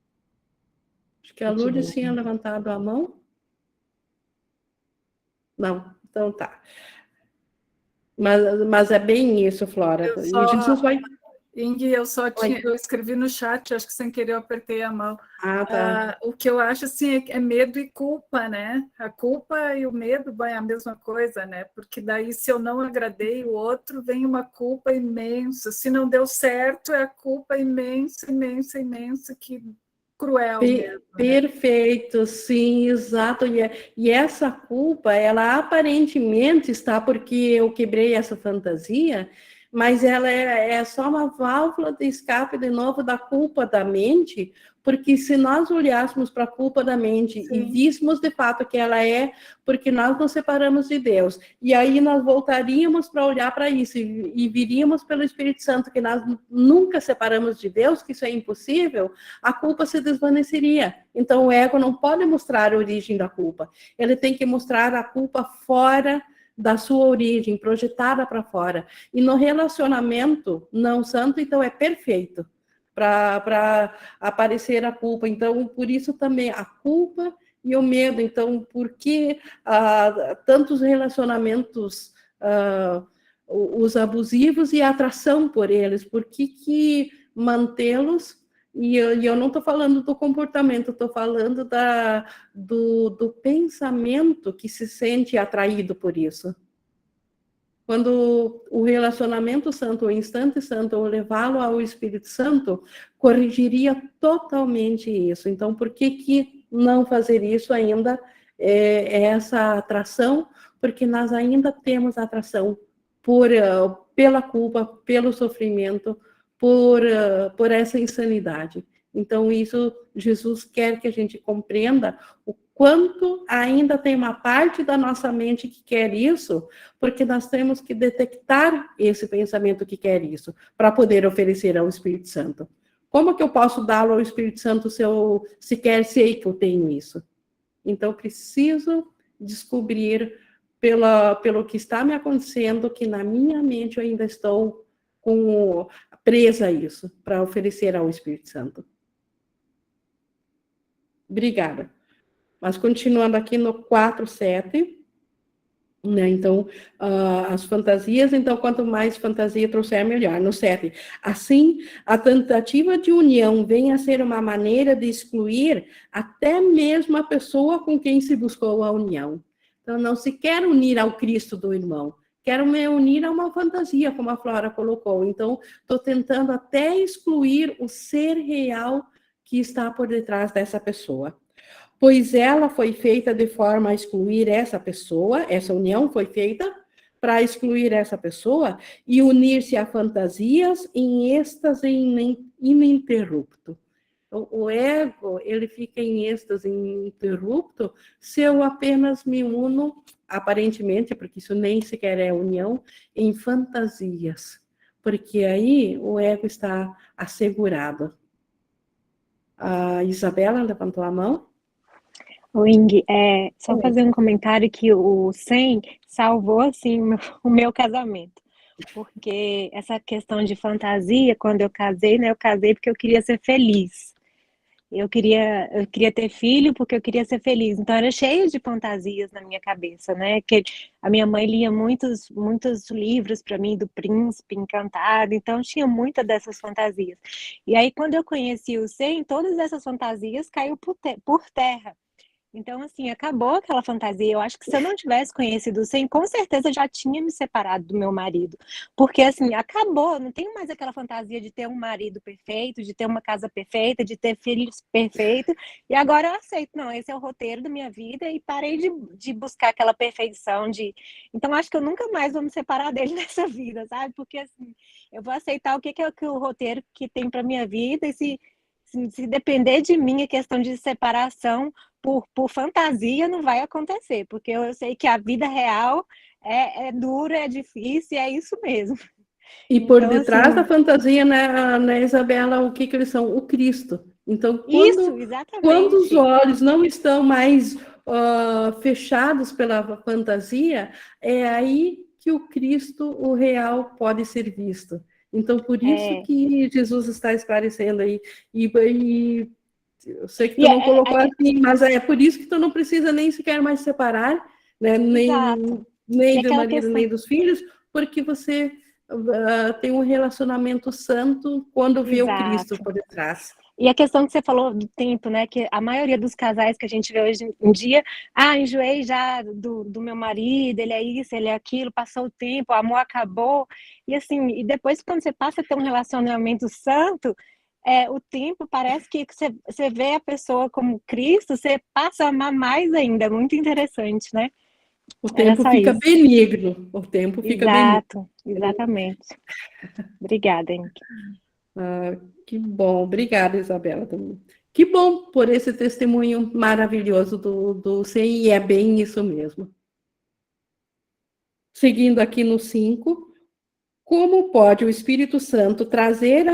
Speaker 1: Acho que a
Speaker 2: Muito
Speaker 1: Lourdes tinha
Speaker 2: bem.
Speaker 1: levantado a mão. Não, então tá. Mas é bem isso, Flora.
Speaker 3: Eu
Speaker 1: E Jesus
Speaker 3: só,
Speaker 1: vai.
Speaker 3: Ingrid,
Speaker 1: Oi.
Speaker 3: eu escrevi no chat, acho que sem querer eu apertei a mão.
Speaker 1: Ah, tá.
Speaker 3: O que eu acho assim é medo e culpa, né? A culpa e o medo vai a mesma coisa, né? Porque daí se eu não agradei o outro, vem uma culpa imensa. Se não deu certo, é a culpa imensa, imensa, imensa, que cruel mesmo, né?
Speaker 1: Perfeito, sim, exato. E essa culpa, ela aparentemente está porque eu quebrei essa fantasia, mas ela é só uma válvula de escape de novo da culpa da mente, porque se nós olhássemos para a culpa da mente e
Speaker 3: Sim,
Speaker 1: víssemos de fato que ela é porque nós nos separamos de Deus, e aí nós voltaríamos para olhar para isso e viríamos pelo Espírito Santo que nós nunca separamos de Deus, que isso é impossível, a culpa se desvaneceria. Então, o ego não pode mostrar a origem da culpa. Ele tem que mostrar a culpa fora da sua origem, projetada para fora. E no relacionamento não santo, então, é perfeito para aparecer a culpa. Então, por isso também a culpa e o medo. Então, por que tantos relacionamentos, os abusivos e a atração por eles? Por que mantê-los e eu não estou falando do comportamento, estou falando do pensamento que se sente atraído por isso. Quando o relacionamento santo, o instante santo, ou levá-lo ao Espírito Santo, corrigiria totalmente isso. Então, por que não fazer isso ainda? Essa atração, porque nós ainda temos atração pela culpa, pelo sofrimento, por essa insanidade. Então, isso Jesus quer que a gente compreenda o quanto ainda tem uma parte da nossa mente que quer isso, porque nós temos que detectar esse pensamento que quer isso, para poder oferecer ao Espírito Santo. Como que eu posso dá-lo ao Espírito Santo se eu sequer sei que eu tenho isso? Então, preciso descobrir pelo que está me acontecendo, que na minha mente eu ainda estou presa a isso, para oferecer ao Espírito Santo. Obrigada. Mas continuando aqui no 4.7, né? Então, as fantasias, então, quanto mais fantasia trouxer, melhor. No 7. Assim, a tentativa de união vem a ser uma maneira de excluir até mesmo a pessoa com quem se buscou a união. Então, não se quer unir ao Cristo do irmão, quero me unir a uma fantasia, como a Flora colocou. Então, estou tentando até excluir o ser real que está por detrás dessa pessoa. Pois ela foi feita de forma a excluir essa pessoa, essa união foi feita para excluir essa pessoa e unir-se a fantasias em êxtase ininterrupto. Então, o ego, ele fica em êxtase ininterrupto se eu apenas me uno, aparentemente, porque isso nem sequer é união, em fantasias. Porque aí o ego está assegurado. A Isabela levantou a mão.
Speaker 4: O Ing, só fazer um comentário que o 100 salvou, assim, o meu casamento. Porque essa questão de fantasia, quando eu casei, né, eu casei porque eu queria ser feliz. Eu queria ter filho porque eu queria ser feliz. Então, era cheio de fantasias na minha cabeça, né? Que a minha mãe lia muitos livros para mim do Príncipe Encantado, então tinha muitas dessas fantasias. E aí, quando eu conheci o 100, todas essas fantasias caiu por terra. Então, assim, acabou aquela fantasia. Eu acho que se eu não tivesse conhecido o 100, com certeza eu já tinha me separado do meu marido. Porque, assim, acabou. Não tenho mais aquela fantasia de ter um marido perfeito, de ter uma casa perfeita, de ter filhos perfeitos. E agora eu aceito. Não, esse é o roteiro da minha vida e parei de buscar aquela perfeição. Então, acho que eu nunca mais vou me separar dele nessa vida, sabe? Porque, assim, eu vou aceitar o que é o roteiro que tem para minha vida e se depender de mim a questão de separação por fantasia, não vai acontecer, porque eu sei que a vida real é dura, é difícil, e é isso mesmo.
Speaker 1: E por
Speaker 4: Então,
Speaker 1: detrás
Speaker 4: assim,
Speaker 1: da fantasia, né, Isabela, o que eles são? O Cristo. Então,
Speaker 4: isso,
Speaker 1: quando os
Speaker 4: exatamente.
Speaker 1: olhos não estão mais fechados pela fantasia, é aí que o Cristo, o real, pode ser visto. Então, por isso que Jesus está esclarecendo aí. E eu sei que tu não colocou assim, mas é por isso que tu não precisa nem sequer mais separar, né, nem do marido, nem dos filhos, porque você tem um relacionamento santo quando vê o Cristo por detrás.
Speaker 4: E a questão que você falou do tempo, né? Que a maioria dos casais que a gente vê hoje em dia, enjoei já do meu marido, ele é isso, ele é aquilo, passou o tempo, o amor acabou. E assim, e depois quando você passa a ter um relacionamento santo, o tempo parece que você vê a pessoa como Cristo, você passa a amar mais ainda, muito interessante, né?
Speaker 1: O tempo fica benigno, o tempo fica benigno.
Speaker 4: Exato, exatamente. Obrigada, Henrique.
Speaker 1: Que bom, obrigada, Isabela. Que bom por esse testemunho maravilhoso do CEI, e é bem isso mesmo. Seguindo aqui no 5, como pode o Espírito Santo trazer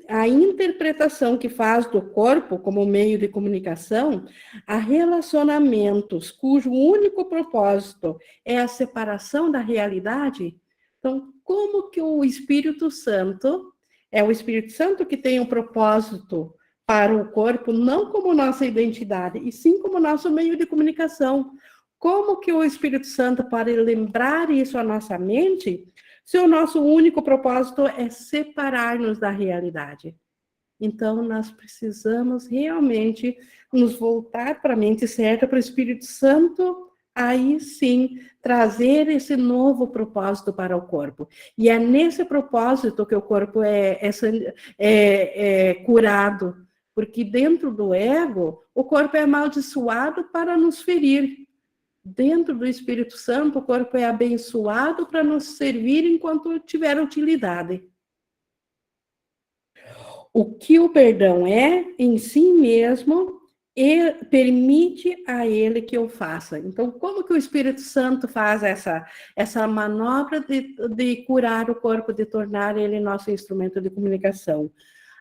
Speaker 1: a interpretação que faz do corpo como meio de comunicação a relacionamentos cujo único propósito é a separação da realidade? Então, como que o Espírito Santo é o Espírito Santo que tem um propósito para o corpo, não como nossa identidade, e sim como nosso meio de comunicação? Como que o Espírito Santo pode lembrar isso à nossa mente se o nosso único propósito é separar-nos da realidade? Então, nós precisamos realmente nos voltar para a mente certa, para o Espírito Santo, aí sim, trazer esse novo propósito para o corpo. E é nesse propósito que o corpo é curado, porque dentro do ego, o corpo é amaldiçoado para nos ferir. Dentro do Espírito Santo, o corpo é abençoado para nos servir enquanto tiver utilidade. O que o perdão é em si mesmo e permite a ele que eu faça. Então, como que o Espírito Santo faz essa manobra de curar o corpo, de tornar ele nosso instrumento de comunicação?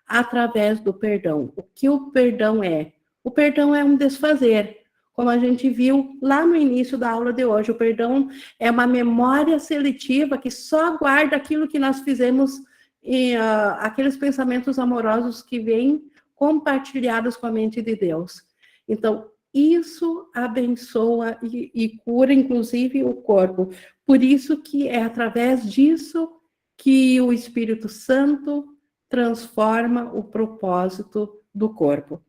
Speaker 1: Através do perdão. O que o perdão é? O perdão é um desfazer. Como a gente viu lá no início da aula de hoje, o perdão é uma memória seletiva que só guarda aquilo que nós fizemos e aqueles pensamentos amorosos que vêm compartilhados com a mente de Deus. Então, isso abençoa e cura, inclusive, o corpo. Por isso que é através disso que o Espírito Santo transforma o propósito do corpo.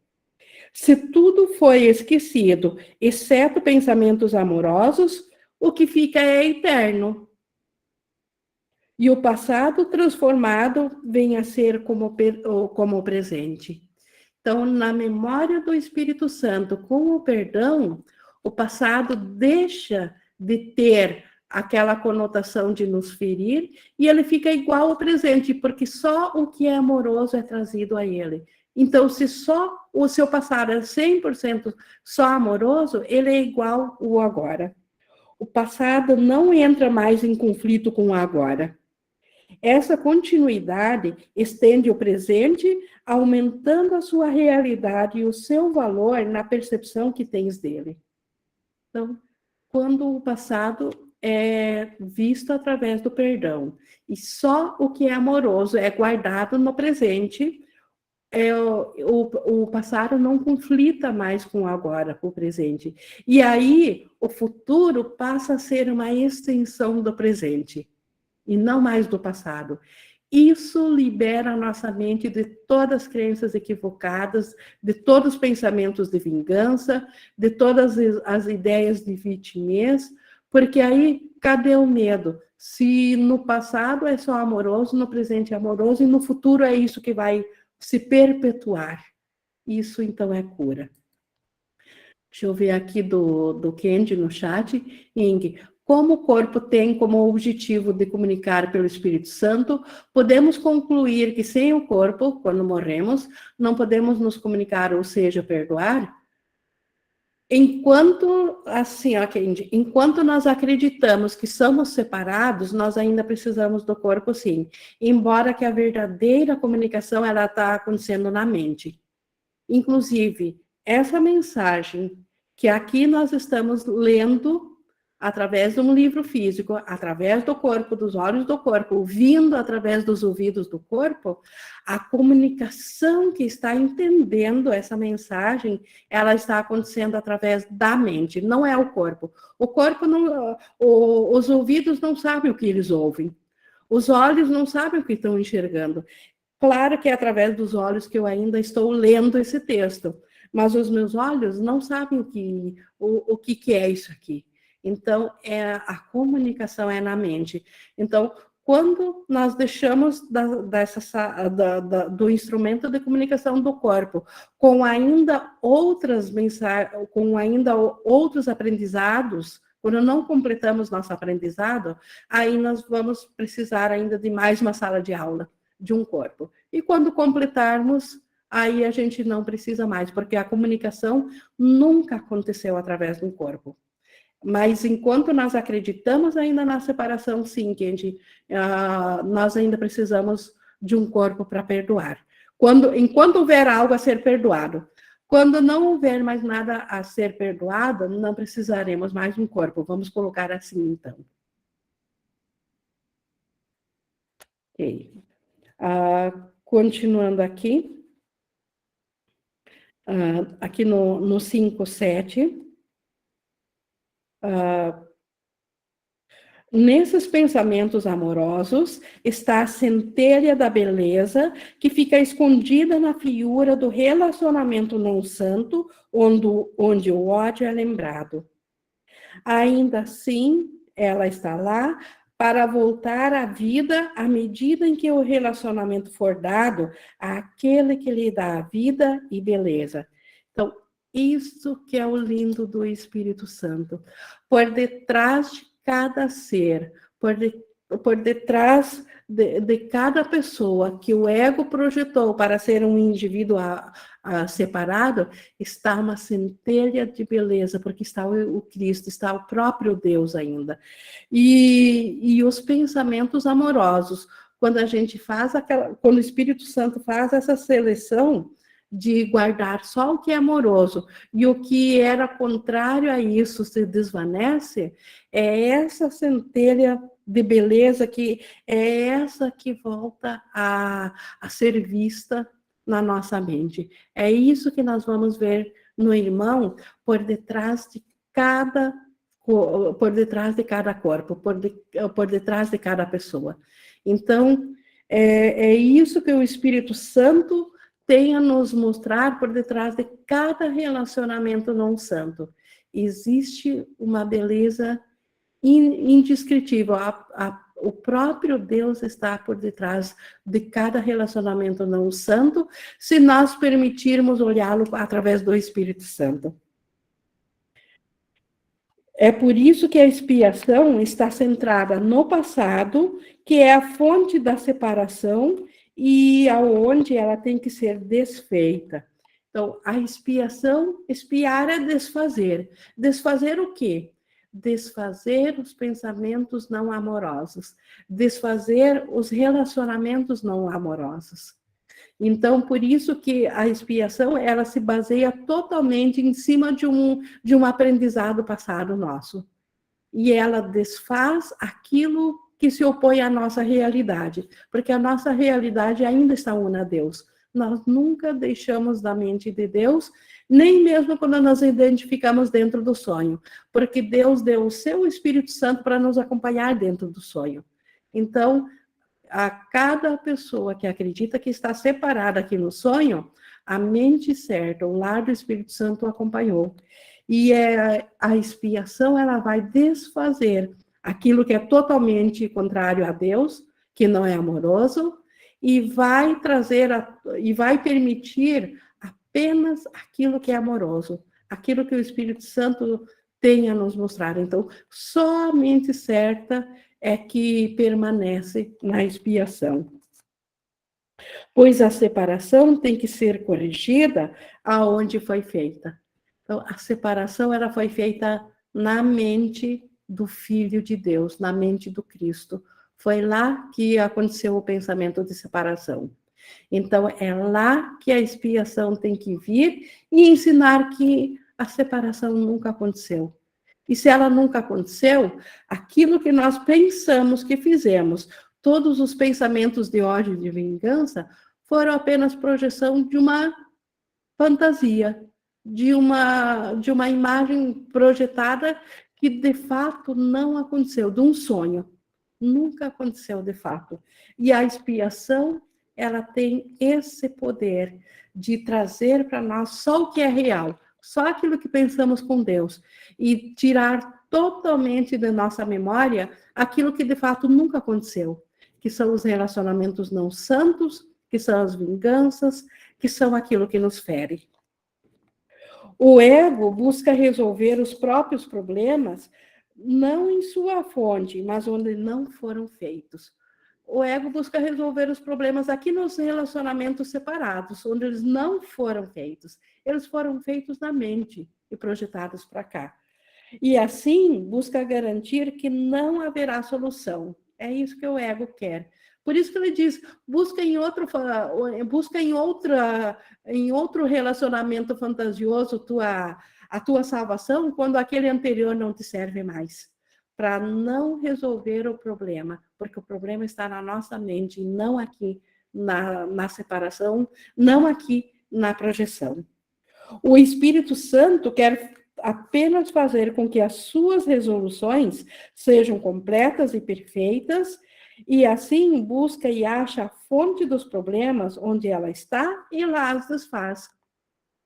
Speaker 1: Se tudo foi esquecido, exceto pensamentos amorosos, o que fica é eterno. E o passado transformado vem a ser como o presente. Então, na memória do Espírito Santo, com o perdão, o passado deixa de ter aquela conotação de nos ferir e ele fica igual ao presente, porque só o que é amoroso é trazido a ele. Então, se só o seu passado é 100% só amoroso, ele é igual ao agora. O passado não entra mais em conflito com o agora. Essa continuidade estende o presente, aumentando a sua realidade e o seu valor na percepção que tens dele. Então, quando o passado é visto através do perdão, e só o que é amoroso é guardado no presente, o passado não conflita mais com o agora, com o presente. E aí, o futuro passa a ser uma extensão do presente, e não mais do passado. Isso libera a nossa mente de todas as crenças equivocadas, de todos os pensamentos de vingança, de todas as ideias de vitimez, porque aí, cadê o medo? Se no passado é só amoroso, no presente é amoroso, e no futuro é isso que vai se perpetuar. Isso, então, é cura. Deixa eu ver aqui do Kendi no chat. Ing, como o corpo tem como objetivo de comunicar pelo Espírito Santo, podemos concluir que sem o corpo, quando morremos, não podemos nos comunicar, ou seja, perdoar? Enquanto, assim, ó, Kendi, enquanto nós acreditamos que somos separados, nós ainda precisamos do corpo, sim. Embora que a verdadeira comunicação, ela está acontecendo na mente. Inclusive, essa mensagem que aqui nós estamos lendo através de um livro físico, através do corpo, dos olhos do corpo, ouvindo através dos ouvidos do corpo, a comunicação que está entendendo essa mensagem, ela está acontecendo através da mente, não é o corpo. O corpo não, os ouvidos não sabem o que eles ouvem. Os olhos não sabem o que estão enxergando. Claro que é através dos olhos que eu ainda estou lendo esse texto, mas os meus olhos não sabem o que é isso aqui. Então, a comunicação é na mente. Então, quando nós deixamos do instrumento de comunicação do corpo, com ainda outras mensagens, com ainda outros aprendizados, quando não completamos nosso aprendizado, aí nós vamos precisar ainda de mais uma sala de aula de um corpo. E quando completarmos, aí a gente não precisa mais, porque a comunicação nunca aconteceu através de um corpo. Mas enquanto nós acreditamos ainda na separação, sim, Kendi, nós ainda precisamos de um corpo para perdoar. Enquanto houver algo a ser perdoado. Quando não houver mais nada a ser perdoado, não precisaremos mais de um corpo. Vamos colocar assim, então. Ok. Continuando aqui. Aqui no 5.7. Nesses pensamentos amorosos está a centelha da beleza que fica escondida na figura do relacionamento não santo, onde o ódio é lembrado. Ainda assim, ela está lá para voltar à vida à medida em que o relacionamento for dado àquele que lhe dá a vida e beleza. Então, isso que é o lindo do Espírito Santo. Por detrás de cada ser, por detrás de cada pessoa que o ego projetou para ser um indivíduo separado, está uma centelha de beleza, porque está o Cristo, está o próprio Deus ainda. E os pensamentos amorosos, quando a gente faz quando o Espírito Santo faz essa seleção de guardar só o que é amoroso e o que era contrário a isso se desvanece, é essa centelha de beleza que é essa que volta a ser vista na nossa mente. É isso que nós vamos ver no irmão por detrás de cada corpo, por detrás de cada pessoa. Então, é isso que o Espírito Santo tem a nos mostrar por detrás de cada relacionamento não santo. Existe uma beleza indescritível. O próprio Deus está por detrás de cada relacionamento não santo, se nós permitirmos olhá-lo através do Espírito Santo. É por isso que a expiação está centrada no passado, que é a fonte da separação e aonde ela tem que ser desfeita. Então, a expiação, expiar é desfazer. Desfazer o quê? Desfazer os pensamentos não amorosos, desfazer os relacionamentos não amorosos. Então, por isso que a expiação, ela se baseia totalmente em cima de um aprendizado passado nosso. E ela desfaz aquilo que se opõe à nossa realidade, porque a nossa realidade ainda está una a Deus. Nós nunca deixamos da mente de Deus, nem mesmo quando nos identificamos dentro do sonho, porque Deus deu o seu Espírito Santo para nos acompanhar dentro do sonho. Então, a cada pessoa que acredita que está separada aqui no sonho, a mente certa, o lar do Espírito Santo o acompanhou. E a expiação, ela vai desfazer aquilo que é totalmente contrário a Deus, que não é amoroso, e vai permitir apenas aquilo que é amoroso, aquilo que o Espírito Santo tem a nos mostrar. Então, só a mente certa é que permanece na expiação. Pois a separação tem que ser corrigida aonde foi feita. Então, a separação ela foi feita na mente do Filho de Deus, na mente do Cristo. Foi lá que aconteceu o pensamento de separação. Então, é lá que a expiação tem que vir e ensinar que a separação nunca aconteceu. E se ela nunca aconteceu, aquilo que nós pensamos que fizemos, todos os pensamentos de ódio e de vingança, foram apenas projeção de uma fantasia, de uma imagem projetada que de fato não aconteceu, de um sonho. Nunca aconteceu de fato. E a expiação, ela tem esse poder de trazer para nós só o que é real, só aquilo que pensamos com Deus, e tirar totalmente da nossa memória aquilo que de fato nunca aconteceu, que são os relacionamentos não santos, que são as vinganças, que são aquilo que nos fere. O ego busca resolver os próprios problemas, não em sua fonte, mas onde não foram feitos. O ego busca resolver os problemas aqui nos relacionamentos separados, onde eles não foram feitos. Eles foram feitos na mente e projetados para cá. E assim, busca garantir que não haverá solução. É isso que o ego quer. Por isso que ele diz, busca em outro relacionamento fantasioso a tua salvação, quando aquele anterior não te serve mais. Para não resolver o problema, porque o problema está na nossa mente, não aqui na separação, não aqui na projeção. O Espírito Santo quer apenas fazer com que as suas resoluções sejam completas e perfeitas, e assim busca e acha a fonte dos problemas onde ela está e lá as desfaz.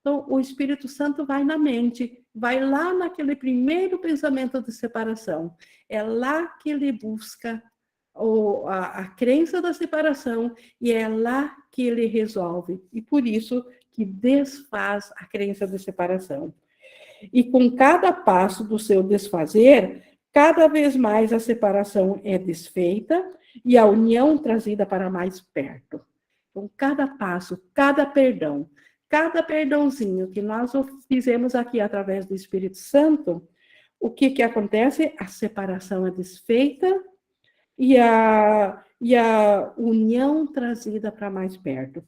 Speaker 1: Então, o Espírito Santo vai na mente, vai lá naquele primeiro pensamento de separação. É lá que ele busca a crença da separação e é lá que ele resolve. E por isso que desfaz a crença de separação. E com cada passo do seu desfazer, cada vez mais a separação é desfeita e a união trazida para mais perto. Então, cada passo, cada perdãozinho que nós fizemos aqui através do Espírito Santo, o que acontece? A separação é desfeita e a união trazida para mais perto.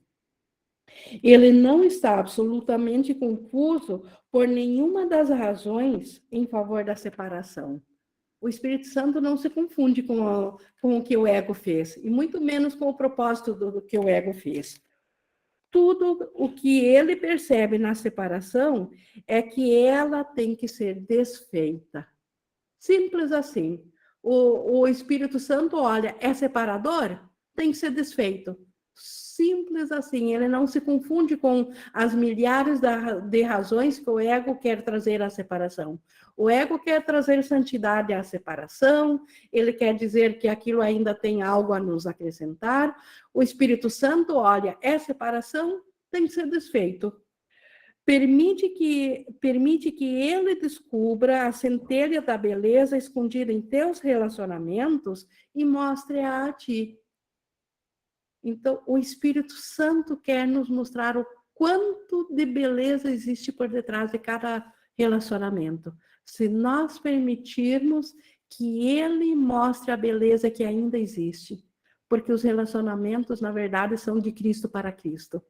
Speaker 1: Ele não está absolutamente confuso por nenhuma das razões em favor da separação. O Espírito Santo não se confunde com o que o ego fez, e muito menos com o propósito do que o ego fez. tudo o que ele percebe na separação é que ela tem que ser desfeita. Simples assim. O Espírito Santo olha, é separador? Tem que ser desfeito. Simples assim. Ele não se confunde com as milhares de razões que o ego quer trazer à separação. O ego quer trazer santidade à separação, ele quer dizer que aquilo ainda tem algo a nos acrescentar. O Espírito Santo olha, é separação, tem que ser desfeito. Permite que ele descubra a centelha da beleza escondida em teus relacionamentos e mostre-a a ti. Então, o Espírito Santo quer nos mostrar o quanto de beleza existe por detrás de cada relacionamento. Se nós permitirmos que ele mostre a beleza que ainda existe. Porque os relacionamentos, na verdade, são de Cristo para Cristo,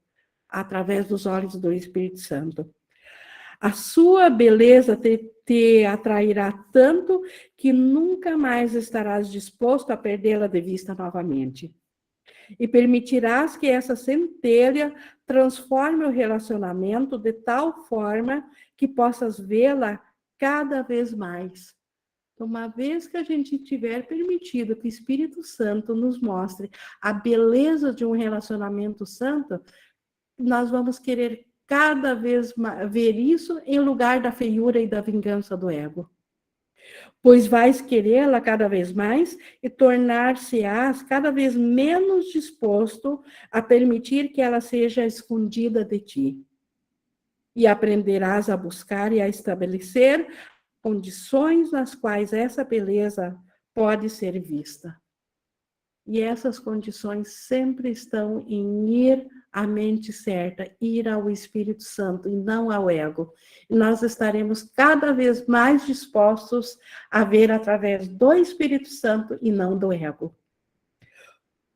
Speaker 1: através dos olhos do Espírito Santo. A sua beleza te atrairá tanto que nunca mais estarás disposto a perdê-la de vista novamente. E permitirás que essa centelha transforme o relacionamento de tal forma que possas vê-la cada vez mais. Então, uma vez que a gente tiver permitido que o Espírito Santo nos mostre a beleza de um relacionamento santo, nós vamos querer cada vez mais ver isso em lugar da feiura e da vingança do ego. Pois vais querê-la cada vez mais e tornar-se-ás cada vez menos disposto a permitir que ela seja escondida de ti. E aprenderás a buscar e a estabelecer condições nas quais essa beleza pode ser vista. E essas condições sempre estão em ir à mente certa, ir ao Espírito Santo e não ao ego. E nós estaremos cada vez mais dispostos a ver através do Espírito Santo e não do ego.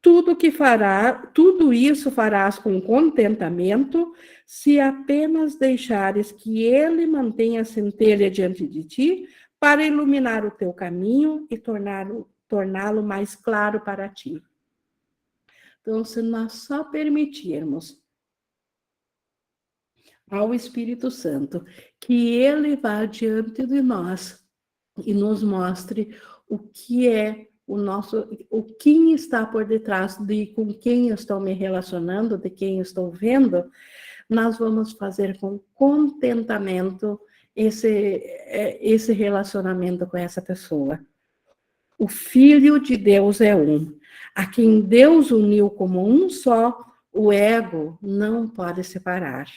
Speaker 1: Tudo isso farás com contentamento, se apenas deixares que ele mantenha a centelha diante de ti para iluminar o teu caminho e torná-lo mais claro para ti. Então, se nós só permitirmos ao Espírito Santo que ele vá diante de nós e nos mostre o que é o quem está por detrás de com quem eu estou me relacionando, de quem eu estou vendo, nós vamos fazer com contentamento esse relacionamento com essa pessoa. O Filho de Deus é um. A quem Deus uniu como um só, o ego não pode separar.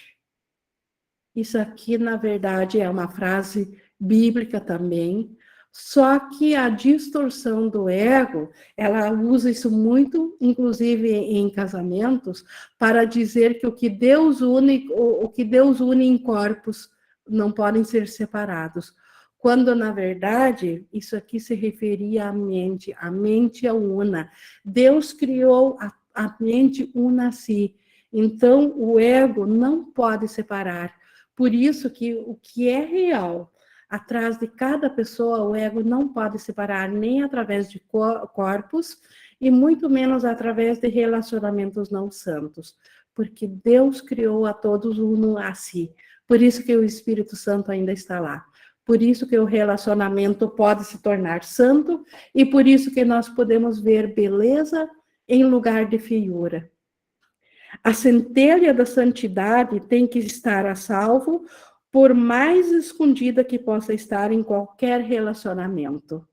Speaker 1: Isso aqui, na verdade, é uma frase bíblica também, só que a distorção do ego, ela usa isso muito, inclusive em casamentos, para dizer que o que Deus une em corpos não podem ser separados. Quando, na verdade, isso aqui se referia à mente. A mente é una. Deus criou a mente una a si. Então, o ego não pode separar. Por isso que o que é real, atrás de cada pessoa, o ego não pode separar nem através de corpos e muito menos através de relacionamentos não santos. Porque Deus criou a todos uno a si. Por isso que o Espírito Santo ainda está lá. Por isso que o relacionamento pode se tornar santo e por isso que nós podemos ver beleza em lugar de feiura. A centelha da santidade tem que estar a salvo, por mais escondida que possa estar em qualquer relacionamento.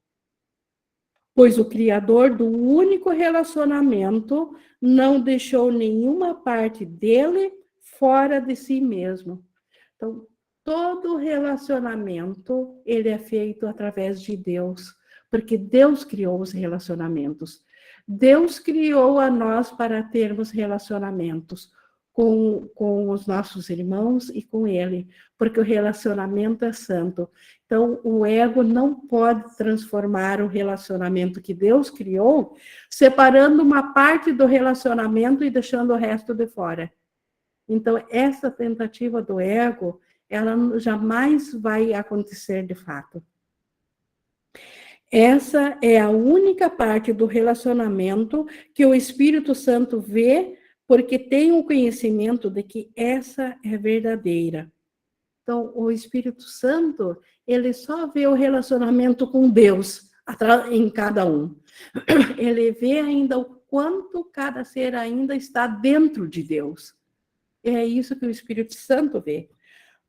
Speaker 1: Pois o Criador do único relacionamento não deixou nenhuma parte dele fora de si mesmo. Então, todo relacionamento, ele é feito através de Deus, porque Deus criou os relacionamentos. Deus criou a nós para termos relacionamentos com os nossos irmãos e com Ele, porque o relacionamento é santo. Então, o ego não pode transformar o relacionamento que Deus criou, separando uma parte do relacionamento e deixando o resto de fora. Então, essa tentativa do ego, ela jamais vai acontecer de fato. Essa é a única parte do relacionamento que o Espírito Santo vê porque tem o conhecimento de que essa é verdadeira. Então, o Espírito Santo, ele só vê o relacionamento com Deus em cada um. Ele vê ainda o quanto cada ser ainda está dentro de Deus. É isso que o Espírito Santo vê.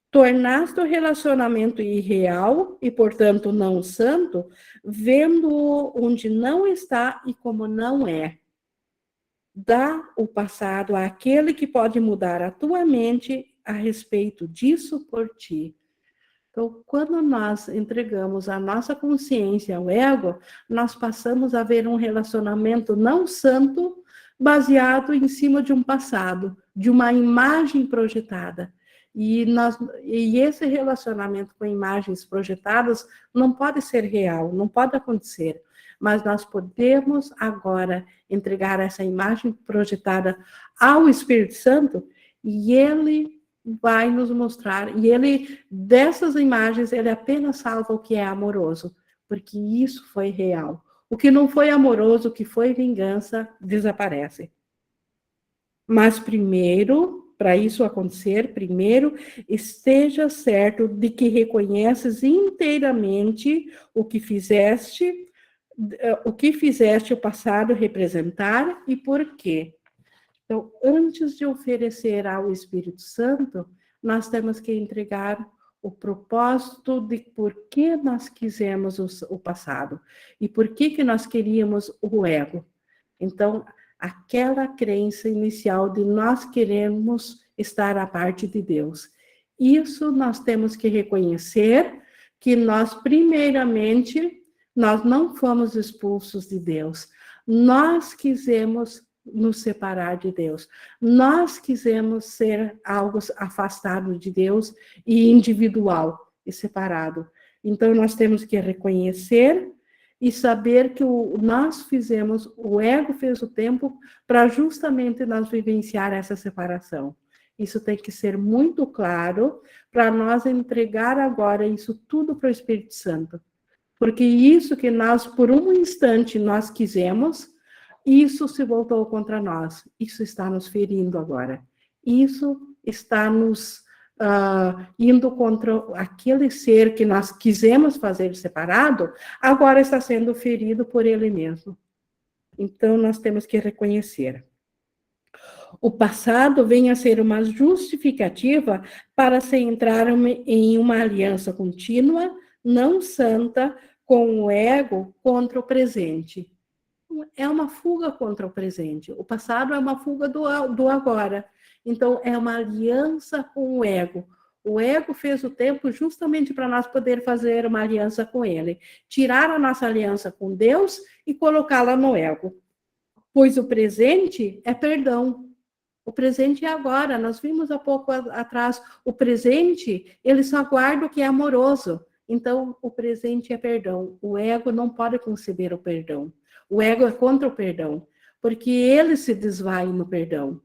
Speaker 1: Tornaste o relacionamento irreal e, portanto, não santo, vendo-o onde não está e como não é. Dá o passado àquele que pode mudar a tua mente a respeito disso por ti. Então, quando nós entregamos a nossa consciência ao ego, nós passamos a ver um relacionamento não santo, baseado em cima de um passado, de uma imagem projetada. E esse relacionamento com imagens projetadas não pode ser real, não pode acontecer. Mas nós podemos agora entregar essa imagem projetada ao Espírito Santo e ele vai nos mostrar. E ele, dessas imagens, ele apenas salva o que é amoroso, porque isso foi real. O que não foi amoroso, o que foi vingança, desaparece. Mas primeiro, para isso acontecer, primeiro, esteja certo de que reconheces inteiramente o que fizeste o passado representar e por quê. Então, antes de oferecer ao Espírito Santo, nós temos que entregar o propósito de por que nós quisemos o passado e por que nós queríamos o ego. Então, aquela crença inicial de nós queremos estar à parte de Deus. Isso nós temos que reconhecer que nós, primeiramente, nós não fomos expulsos de Deus. Nós quisemos nos separar de Deus. Nós quisemos ser algo afastado de Deus e individual e separado. Então, nós temos que reconhecer e saber que nós fizemos, o ego fez o tempo para justamente nós vivenciar essa separação. Isso tem que ser muito claro para nós entregar agora isso tudo para o Espírito Santo. Porque isso que nós, por um instante, nós quisemos, isso se voltou contra nós. Isso está nos ferindo agora. Isso está nos indo contra aquele ser que nós quisemos fazer separado, agora está sendo ferido por ele mesmo. Então, nós temos que reconhecer. O passado vem a ser uma justificativa para se entrar em uma aliança contínua, não santa, com o ego contra o presente. É uma fuga contra o presente. O passado é uma fuga do agora. Então, é uma aliança com o ego. O ego fez o tempo justamente para nós poder fazer uma aliança com ele. Tirar a nossa aliança com Deus e colocá-la no ego. Pois o presente é perdão. O presente é agora. Nós vimos há pouco atrás. O presente, ele só guarda o que é amoroso. Então, o presente é perdão. O ego não pode conceber o perdão. O ego é contra o perdão, porque ele se desvai no perdão.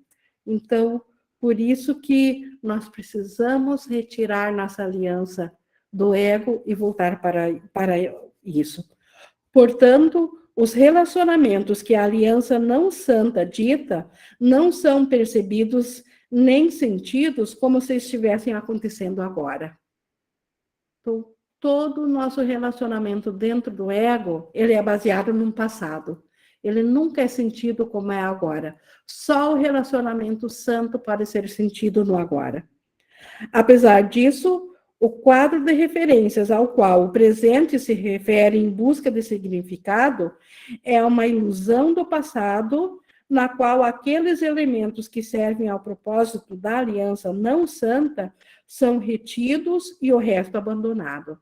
Speaker 1: Então, por isso que nós precisamos retirar nossa aliança do ego e voltar para isso. Portanto, os relacionamentos que a aliança não santa dita não são percebidos nem sentidos como se estivessem acontecendo agora. Então, todo o nosso relacionamento dentro do ego, ele é baseado num passado. Ele nunca é sentido como é agora. Só o relacionamento santo pode ser sentido no agora. Apesar disso, o quadro de referências ao qual o presente se refere em busca de significado é uma ilusão do passado, na qual aqueles elementos que servem ao propósito da aliança não santa são retidos e o resto abandonado.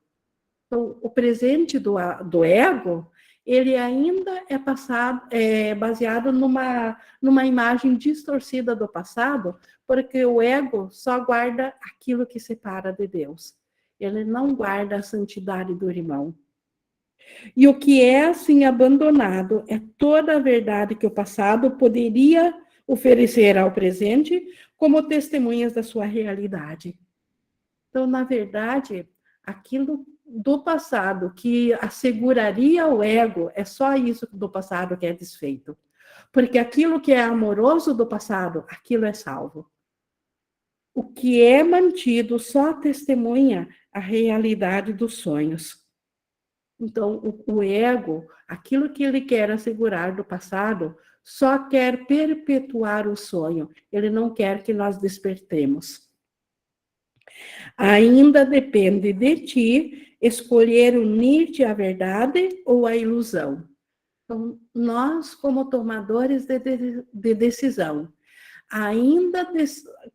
Speaker 1: Então, o presente do ego, ele ainda é baseado numa imagem distorcida do passado, porque o ego só guarda aquilo que separa de Deus. Ele não guarda a santidade do irmão. E o que é assim abandonado é toda a verdade que o passado poderia oferecer ao presente como testemunhas da sua realidade. Então, na verdade, aquilo do passado que asseguraria o ego, é só isso do passado que é desfeito. Porque aquilo que é amoroso do passado, aquilo é salvo. O que é mantido só testemunha a realidade dos sonhos. Então, o ego, aquilo que ele quer assegurar do passado, só quer perpetuar o sonho. Ele não quer que nós despertemos. Ainda depende de ti escolher unir-te à verdade ou à ilusão. Então, nós, como tomadores de decisão, ainda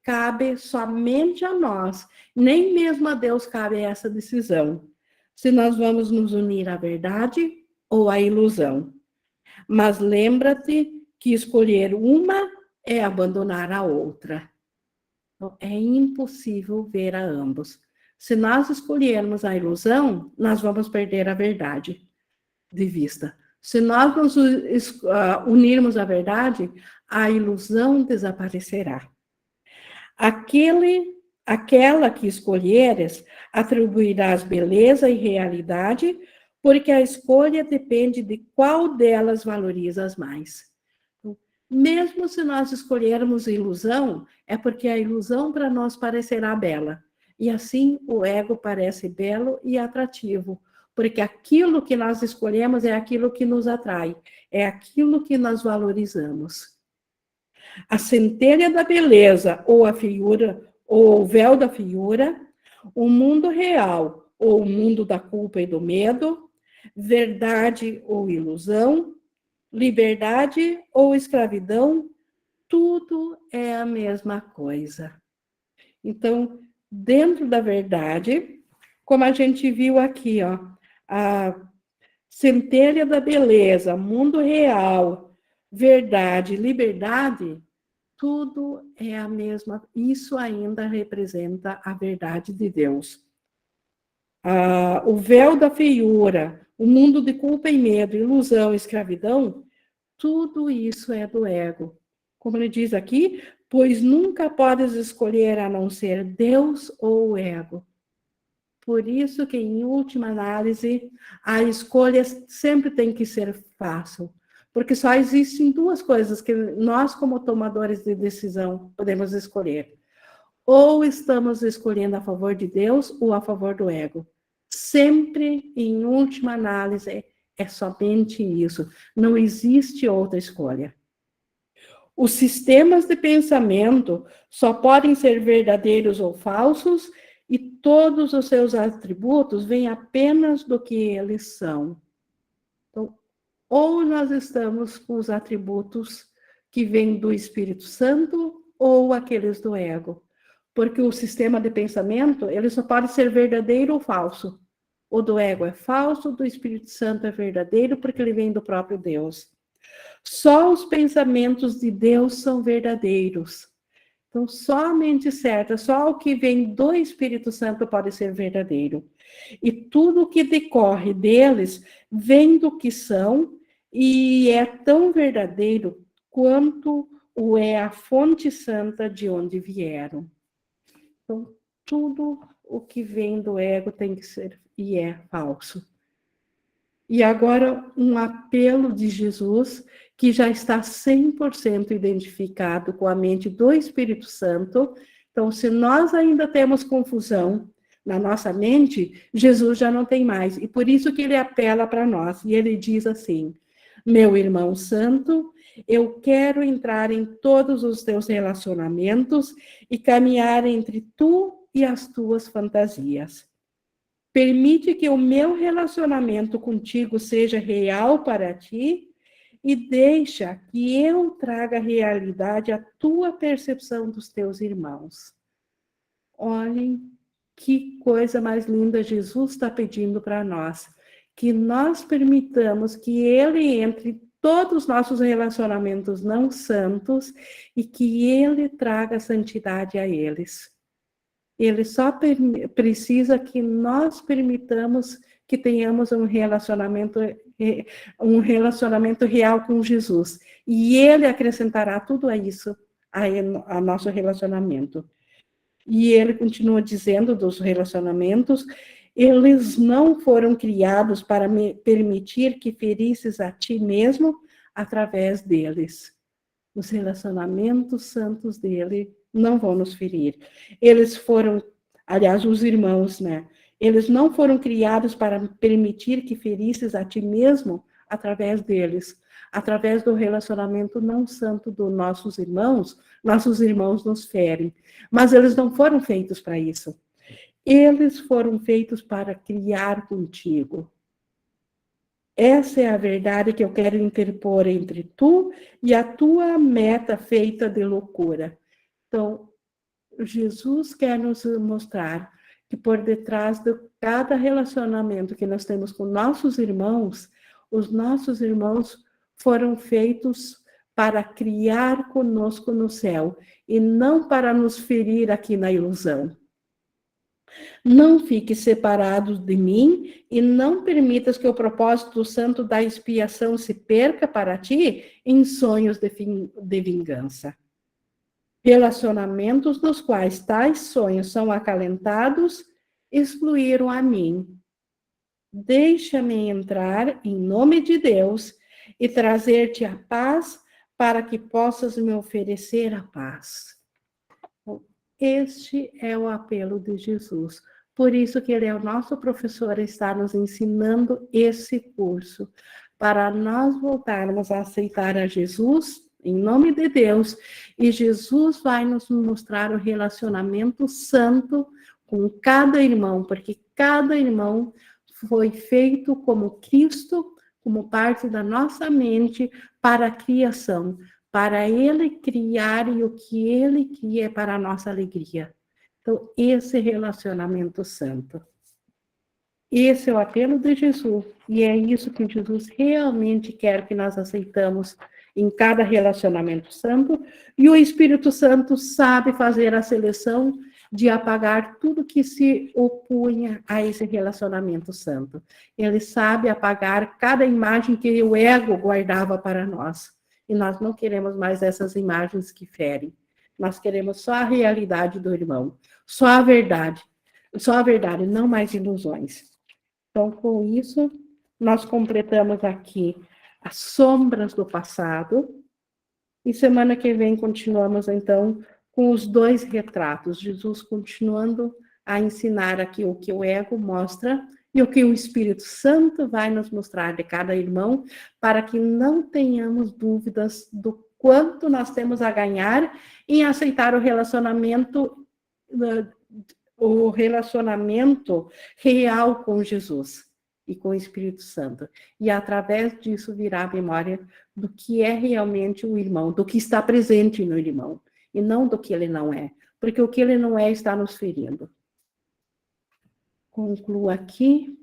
Speaker 1: cabe somente a nós, nem mesmo a Deus cabe essa decisão, se nós vamos nos unir à verdade ou à ilusão. Mas lembra-te que escolher uma é abandonar a outra. Então, é impossível ver a ambos. Se nós escolhermos a ilusão, nós vamos perder a verdade de vista. Se nós nos unirmos à verdade, a ilusão desaparecerá. Aquela que escolheres, atribuirás beleza e realidade, porque a escolha depende de qual delas valorizas mais. Mesmo se nós escolhermos ilusão, é porque a ilusão para nós parecerá bela. E assim o ego parece belo e atrativo, porque aquilo que nós escolhemos é aquilo que nos atrai, é aquilo que nós valorizamos. A centelha da beleza, ou a feiura, ou o véu da feiura, o mundo real, ou o mundo da culpa e do medo, verdade ou ilusão, liberdade ou escravidão, tudo é a mesma coisa. Então, dentro da verdade, como a gente viu aqui, ó, a centelha da beleza, mundo real, verdade, liberdade, tudo é a mesma, isso ainda representa a verdade de Deus. O véu da feiura, o mundo de culpa e medo, ilusão, escravidão, tudo isso é do ego. Como ele diz aqui, pois nunca podes escolher a não ser Deus ou o ego. Por isso que, em última análise, a escolha sempre tem que ser fácil. Porque só existem duas coisas que nós, como tomadores de decisão, podemos escolher. Ou estamos escolhendo a favor de Deus ou a favor do ego. Sempre, em última análise, é somente isso. Não existe outra escolha. Os sistemas de pensamento só podem ser verdadeiros ou falsos e todos os seus atributos vêm apenas do que eles são. Então, ou nós estamos com os atributos que vêm do Espírito Santo ou aqueles do ego. Porque o sistema de pensamento, ele só pode ser verdadeiro ou falso. O do ego é falso, o do Espírito Santo é verdadeiro, porque ele vem do próprio Deus. Só os pensamentos de Deus são verdadeiros. Então, somente certo, só o que vem do Espírito Santo pode ser verdadeiro. E tudo o que decorre deles vem do que são e é tão verdadeiro quanto o é a fonte santa de onde vieram. Então, tudo o que vem do ego tem que ser e é falso. E agora um apelo de Jesus, que já está 100% identificado com a mente do Espírito Santo. Então, se nós ainda temos confusão na nossa mente, Jesus já não tem mais. E por isso que ele apela para nós. E ele diz assim, meu irmão santo, eu quero entrar em todos os teus relacionamentos e caminhar entre tu e as tuas fantasias. Permite que o meu relacionamento contigo seja real para ti e deixa que eu traga realidade à tua percepção dos teus irmãos. Olhem que coisa mais linda Jesus está pedindo para nós. Que nós permitamos que ele entre em todos os nossos relacionamentos não santos e que ele traga santidade a eles. Ele só precisa que nós permitamos que tenhamos um relacionamento real com Jesus. E ele acrescentará tudo isso a nosso relacionamento. E ele continua dizendo dos relacionamentos, eles não foram criados para permitir que ferisses a ti mesmo, através deles. Os relacionamentos santos dele não vão nos ferir. Eles foram, aliás, os irmãos, né? Eles não foram criados para permitir que ferisses a ti mesmo através deles. Através do relacionamento não santo dos nossos irmãos nos ferem. Mas eles não foram feitos para isso. Eles foram feitos para criar contigo. Essa é a verdade que eu quero interpor entre tu e a tua meta feita de loucura. Então, Jesus quer nos mostrar que por detrás de cada relacionamento que nós temos com nossos irmãos, os nossos irmãos foram feitos para criar conosco no céu e não para nos ferir aqui na ilusão. Não fique separado de mim e não permitas que o propósito santo da expiação se perca para ti em sonhos de vingança. Relacionamentos nos quais tais sonhos são acalentados excluíram a mim. Deixa-me entrar em nome de Deus e trazer-te a paz para que possas me oferecer a paz. Este é o apelo de Jesus. Por isso que ele é o nosso professor, está nos ensinando esse curso, para nós voltarmos a aceitar a Jesus, em nome de Deus, e Jesus vai nos mostrar o relacionamento santo com cada irmão, porque cada irmão foi feito como Cristo, como parte da nossa mente, para a criação, para ele criar e o que ele cria para a nossa alegria. Então, esse relacionamento santo. Esse é o apelo de Jesus, e é isso que Jesus realmente quer que nós aceitamos em cada relacionamento santo, e o Espírito Santo sabe fazer a seleção de apagar tudo que se opunha a esse relacionamento santo. Ele sabe apagar cada imagem que o ego guardava para nós, e nós não queremos mais essas imagens que ferem. Nós queremos só a realidade do irmão, só a verdade, não mais ilusões. Então, com isso, nós completamos aqui as sombras do passado, e semana que vem continuamos, então, com os 2 retratos, Jesus continuando a ensinar aqui o que o ego mostra e o que o Espírito Santo vai nos mostrar de cada irmão, para que não tenhamos dúvidas do quanto nós temos a ganhar em aceitar o relacionamento real com Jesus e com o Espírito Santo. E através disso virá a memória do que é realmente o irmão, do que está presente no irmão, e não do que ele não é, porque o que ele não é está nos ferindo. Concluo aqui.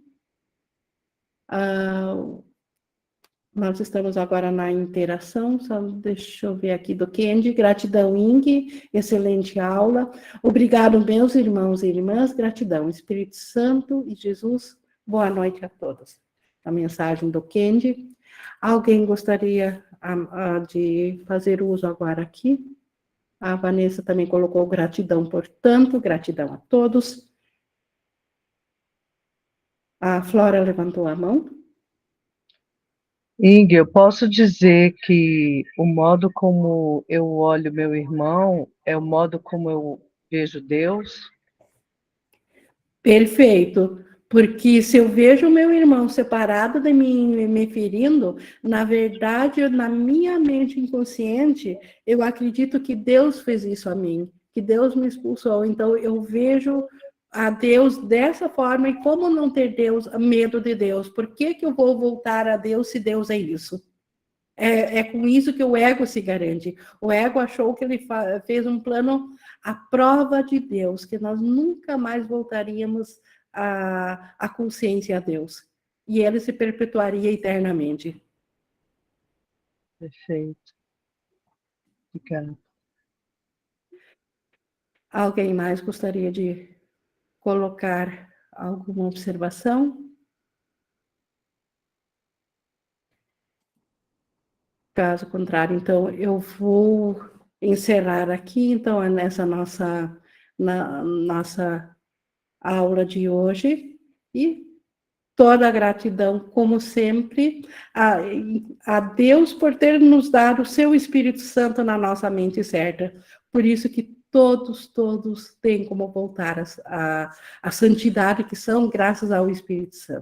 Speaker 1: Nós estamos agora na interação, só deixa eu ver aqui do Kendi. Gratidão, Inge, excelente aula. Obrigado, meus irmãos e irmãs, gratidão. Espírito Santo e Jesus, boa noite a todos. A mensagem do Kendi. Alguém gostaria de fazer uso agora aqui? A Vanessa também colocou gratidão, portanto, gratidão a todos. A Flora levantou a mão.
Speaker 2: Inge, eu posso dizer que o modo como eu olho meu irmão é o modo como eu vejo Deus?
Speaker 1: Perfeito, porque se eu vejo o meu irmão separado de mim, me ferindo, na verdade, na minha mente inconsciente, eu acredito que Deus fez isso a mim, que Deus me expulsou. Então, eu vejo a Deus dessa forma, e como não ter medo de Deus? Por que eu vou voltar a Deus se Deus é isso? É com isso que o ego se garante. O ego achou que ele fez um plano à prova de Deus, que nós nunca mais voltaríamos à consciência a Deus. E ele se perpetuaria eternamente.
Speaker 2: Perfeito. Obrigada.
Speaker 1: Alguém mais gostaria de colocar alguma observação? Caso contrário, então, eu vou encerrar aqui, então, nessa nossa aula de hoje, e toda a gratidão, como sempre, a Deus por ter nos dado o seu Espírito Santo na nossa mente certa. Por isso que todos têm como voltar à santidade que são graças ao Espírito Santo.